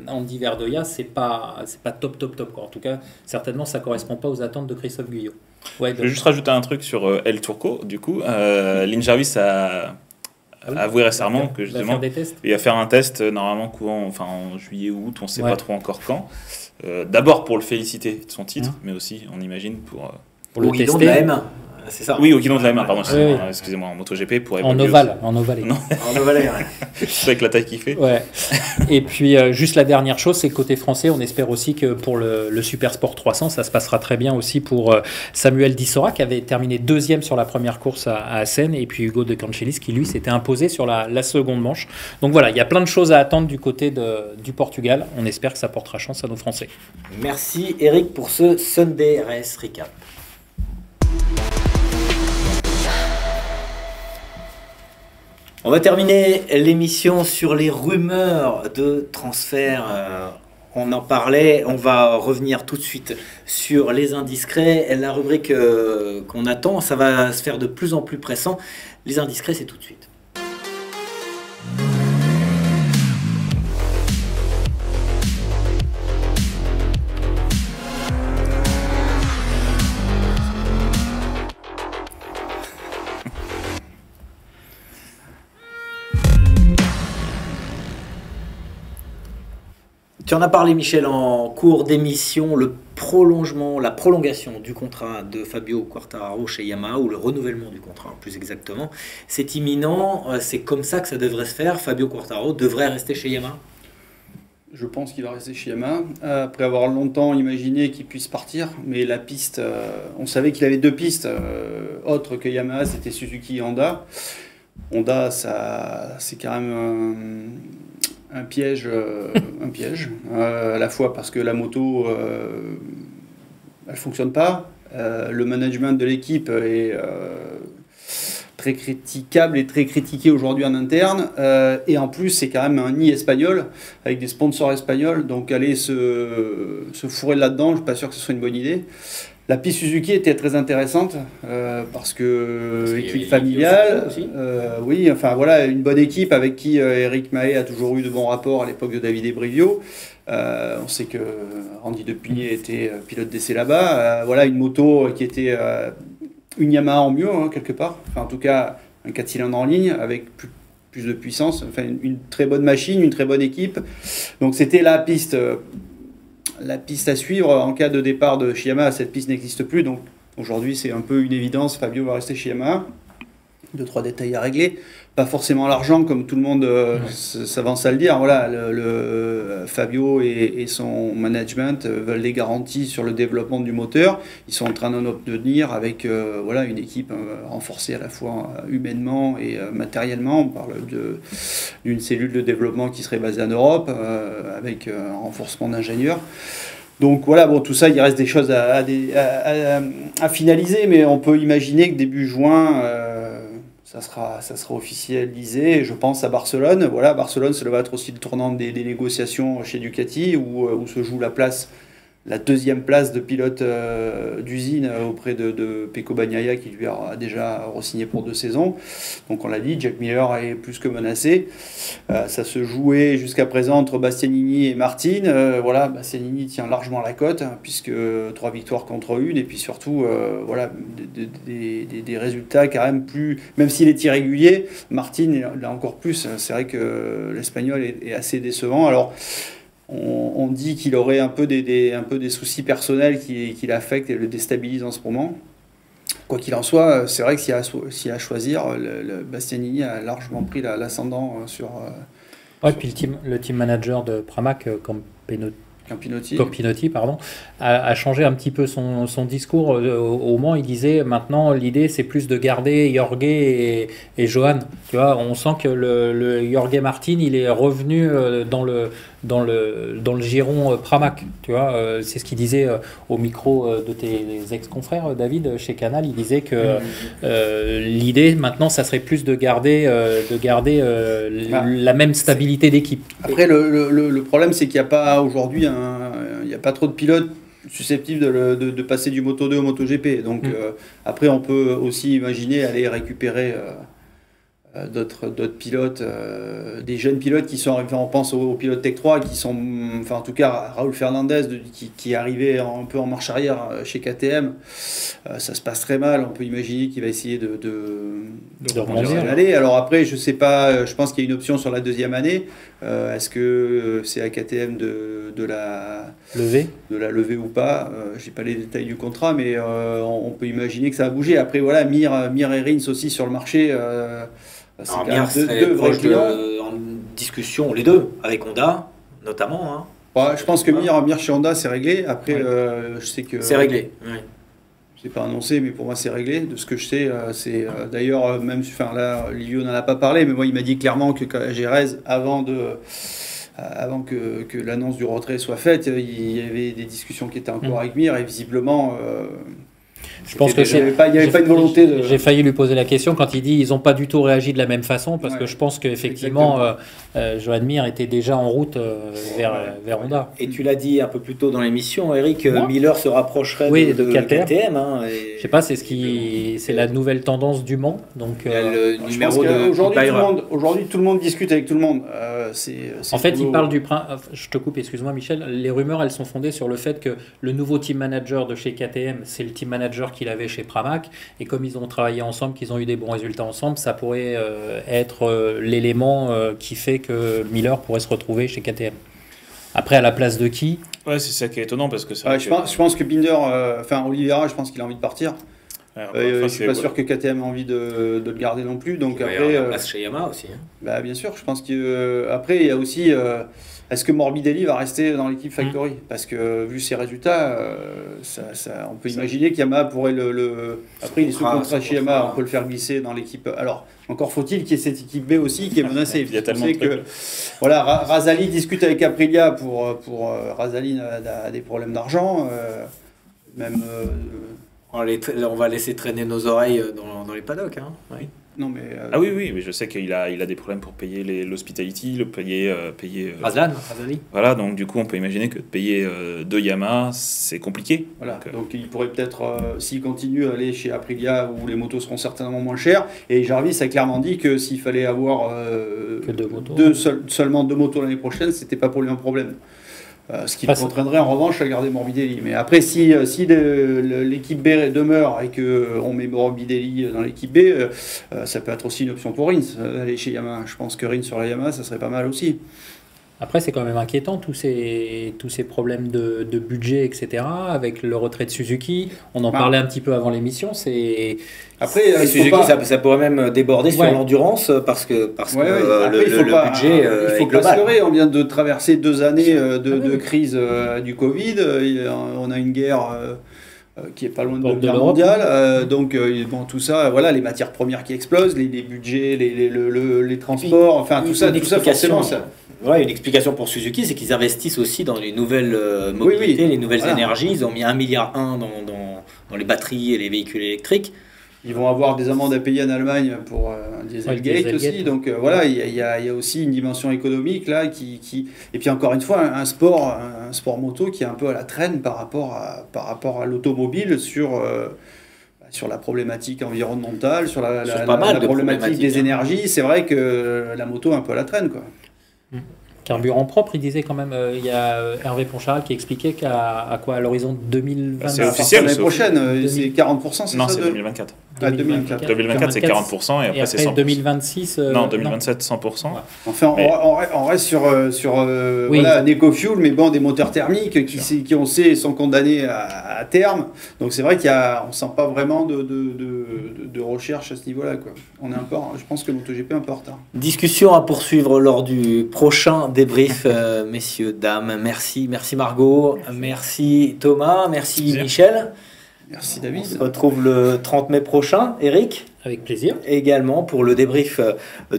Andy Verdoya, c'est pas top quoi. En tout cas, certainement ça correspond pas aux attentes de Christophe Guyot. Ouais, je vais juste rajouter un truc sur El Turco. Du coup, Lynn Jarvis a avoué récemment que justement il va faire un test normalement en juillet ou août, on ne sait pas trop encore quand. D'abord pour le féliciter de son titre, mais aussi on imagine pour le guidon de la M1. C'est ça. Oui, au guidon de la M1, pardon. Oui. Excusez-moi, en MotoGP pour en ovale. En ovale. C'est avec la taille qu'il fait. Ouais. Et puis juste la dernière chose, c'est que côté français, on espère aussi que pour le Supersport 300, ça se passera très bien aussi pour Samuel Dissora, qui avait terminé 2e sur la première course à Assen, et puis Hugo de Canchelis qui lui s'était imposé sur la seconde manche. Donc voilà, il y a plein de choses à attendre du côté du Portugal. On espère que ça portera chance à nos Français. Merci Eric pour ce Sunday Race Recap. On va terminer l'émission sur les rumeurs de transfert. On en parlait, on va revenir tout de suite sur les indiscrets. La rubrique qu'on attend, ça va se faire de plus en plus pressant. Les indiscrets, c'est tout de suite. Tu en as parlé, Michel, en cours d'émission, la prolongation du contrat de Fabio Quartararo chez Yamaha, ou le renouvellement du contrat, plus exactement, c'est imminent, c'est comme ça que ça devrait se faire. Fabio Quartararo devrait rester chez Yamaha? Je pense qu'il va rester chez Yamaha, après avoir longtemps imaginé qu'il puisse partir, mais la piste, on savait qu'il avait 2 pistes autres que Yamaha, c'était Suzuki et Honda. Honda, c'est quand même un piège, à la fois parce que la moto, elle fonctionne pas, le management de l'équipe est très critiquable et très critiqué aujourd'hui en interne, et en plus c'est quand même un nid espagnol avec des sponsors espagnols, donc aller se fourrer là-dedans, je suis pas sûr que ce soit une bonne idée. La piste Suzuki était très intéressante parce que équipe familiale, oui, enfin voilà, une bonne équipe avec qui Eric Mahé a toujours eu de bons rapports à l'époque de David Brivio. On sait que Randy Depugné était pilote d'essai là-bas. Voilà, une moto qui était une Yamaha en mieux, quelque part. Enfin, en tout cas, un 4 cylindres en ligne avec plus de puissance. Enfin, une très bonne machine, une très bonne équipe. Donc c'était la piste à suivre en cas de départ de chez Yamaha. Cette piste n'existe plus, donc aujourd'hui c'est un peu une évidence, Fabio va rester chez Yamaha. 2-3 détails à régler, pas forcément l'argent comme tout le monde s'avance à le dire. Voilà, Fabio et son management veulent des garanties sur le développement du moteur. Ils sont en train d'en obtenir avec voilà, une équipe renforcée à la fois humainement et matériellement. On parle d'une cellule de développement qui serait basée en Europe avec un renforcement d'ingénieurs. Donc voilà, bon, tout ça, il reste des choses à finaliser, mais on peut imaginer que début juin, ça sera officialisé. Je pense à Barcelone. Voilà, Barcelone, ça va être aussi le tournant des négociations chez Ducati, où se joue la 2e place de pilote d'usine auprès de Pecco Bagnaia, qui lui a déjà re-signé pour 2 saisons. Donc on l'a dit, Jack Miller est plus que menacé. Ça se jouait jusqu'à présent entre Bastianini et Martin. Voilà, Bastianini tient largement la cote, puisque 3 victoires contre 1, et puis surtout voilà, des résultats quand même plus, même s'il est irrégulier, Martin l'a encore plus. C'est vrai que l'Espagnol est assez décevant. Alors on dit qu'il aurait un peu des soucis personnels qui l'affectent et le déstabilisent en ce moment. Quoi qu'il en soit, c'est vrai que s'il y a à choisir, Bastianini a largement pris l'ascendant sur... Ouais, puis le team manager de Pramac, Campinotti, pardon, a changé un petit peu son discours. Au Mans, il disait maintenant l'idée c'est plus de garder Jorge et Johan. Tu vois, on sent que le Jorge Martin il est revenu dans le giron Pramac. Tu vois, c'est ce qu'il disait au micro de tes ex-confrères, David, chez Canal. Il disait que l'idée maintenant ça serait plus de garder la même stabilité d'équipe. Après, le problème c'est qu'il n'y a pas aujourd'hui il n'y a pas trop de pilotes susceptible de passer du Moto 2 au MotoGP. Donc après, on peut aussi imaginer aller récupérer d'autres pilotes, des jeunes pilotes qui sont arrivés, on pense aux pilotes Tech 3, qui sont, enfin en tout cas Raúl Fernandez qui est arrivé un peu en marche arrière chez KTM. Ça se passe très mal, on peut imaginer qu'il va essayer de aller. Alors après, je sais pas, je pense qu'il y a une option sur la deuxième année. Est-ce que c'est à KTM de la lever ou pas? J'ai pas les détails du contrat, mais on peut imaginer que ça va bouger. Après voilà, Mir et Rins aussi sur le marché. C'est Mir deux vrais clients en discussion, les deux, avec Honda notamment. Hein. Ouais, je pense que Mir chez Honda c'est réglé. Après, je sais que c'est réglé. Ouais. Je n'ai pas annoncé, mais pour moi c'est réglé. De ce que je sais, c'est d'ailleurs même, enfin là, Livio n'en a pas parlé, mais moi il m'a dit clairement que Jerez, avant que l'annonce du retrait soit faite, il y avait des discussions qui étaient encore avec Mir et visiblement. Je pense que il n'y avait pas une volonté de... J'ai failli lui poser la question quand il dit ils n'ont pas du tout réagi de la même façon, parce que je pense qu'effectivement, Joan Mir était déjà en route vers Honda. Et tu l'as dit un peu plus tôt dans l'émission, Eric, Miller se rapprocherait de KTM. Hein, et... Je sais pas, c'est la nouvelle tendance du Mans. Donc, le numéro de aujourd'hui, tout le monde discute avec tout le monde. En fait, il parle du... Je te coupe, excuse-moi Michel. Les rumeurs, elles sont fondées sur le fait que le nouveau team manager de chez KTM, c'est le team manager qu'il avait chez Pramac, et comme ils ont travaillé ensemble, qu'ils ont eu des bons résultats ensemble, ça pourrait être l'élément qui fait que Miller pourrait se retrouver chez KTM. Après, à la place de qui? Ouais, c'est ça qui est étonnant, parce que je pense que Binder, Oliveira, je pense qu'il a envie de partir. Je suis pas sûr que KTM a envie de le garder non plus. Donc après, la place chez Yamaha aussi. Hein. Bah, bien sûr, je pense que après il y a aussi est-ce que Morbidelli va rester dans l'équipe Factory? Parce que vu ses résultats, on peut imaginer qu'Yamaha pourrait après il est sous contrat chez Yamaha, on peut le faire glisser dans l'équipe. Alors encore faut-il qu'il y ait cette équipe B aussi qui est menacée. Il y a tellement de trucs. Voilà, Razali discute avec Aprilia pour Razali a des problèmes d'argent, même. On va laisser traîner nos oreilles dans les paddocks. Hein. Oui. Non, mais Ah oui, mais je sais qu'il a des problèmes pour payer l'hospitality, payer Razali. Voilà, donc du coup, on peut imaginer que de payer 2 Yamaha, c'est compliqué. Voilà, donc il pourrait peut-être, s'il continue à aller chez Aprilia, où les motos seront certainement moins chères, et Jarvis a clairement dit que s'il fallait avoir seulement 2 motos l'année prochaine, c'était pas pour lui un problème. Ce qui le contraindrait en revanche à garder Morbidelli. Mais après, si l'équipe B demeure et qu'on met Morbidelli dans l'équipe B, ça peut être aussi une option pour Rins, aller chez Yamaha. Je pense que Rins sur la Yamaha, ça serait pas mal aussi. Après, c'est quand même inquiétant, tous ces problèmes de budget, etc., avec le retrait de Suzuki. On en parlait un petit peu avant l'émission. Après, Suzuki, ça pourrait même déborder sur l'endurance parce que le budget il faut pas se leurrer. On vient de traverser 2 années de crise du Covid. On a une guerre qui est pas loin de la guerre mondiale. Donc, tout ça, voilà, les matières premières qui explosent, les budgets, les transports, enfin tout ça forcément ça. Ouais, une explication pour Suzuki, c'est qu'ils investissent aussi dans les nouvelles mobilités, les nouvelles énergies. Ils ont mis 1,1 milliard dans les batteries et les véhicules électriques. Ils vont avoir des amendes à payer en Allemagne pour un Dieselgate aussi. Donc voilà, il y a aussi une dimension économique là et puis encore une fois un sport moto qui est un peu à la traîne par rapport à l'automobile sur la problématique environnementale, sur la problématique des énergies. C'est vrai que la moto est un peu à la traîne, quoi. Carburant propre, il disait quand même, il y a Hervé Poncharal qui expliquait qu'à l'horizon 2024. C'est officiel. L'année prochaine, c'est 40%, c'est non, ça? Non, c'est 2024. 2024, c'est 40% et après c'est 100%. 2026 non, 2027 100%. Enfin, on reste sur un éco-fuel, mais bon, des moteurs thermiques qui on sait sont condamnés à terme. Donc c'est vrai qu'on sent pas vraiment de recherche à ce niveau-là, quoi. On est je pense que MotoGP est un peu en retard. Discussion à poursuivre lors du prochain débrief, messieurs, dames. Merci Margot, merci Thomas, merci Michel. Merci David. On se retrouve le 30 mai prochain. Eric? Avec plaisir. Également pour le débrief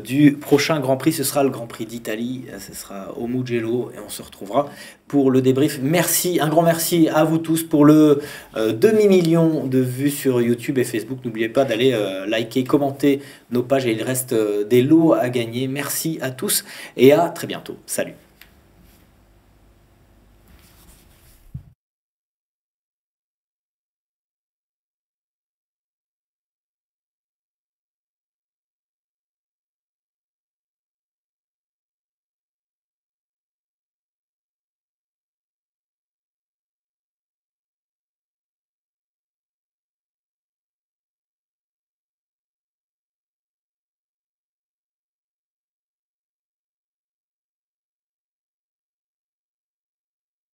du prochain Grand Prix. Ce sera le Grand Prix d'Italie. Ce sera au Mugello et on se retrouvera pour le débrief. Merci, un grand merci à vous tous pour le demi-million de vues sur YouTube et Facebook. N'oubliez pas d'aller liker, commenter nos pages et il reste des lots à gagner. Merci à tous et à très bientôt. Salut.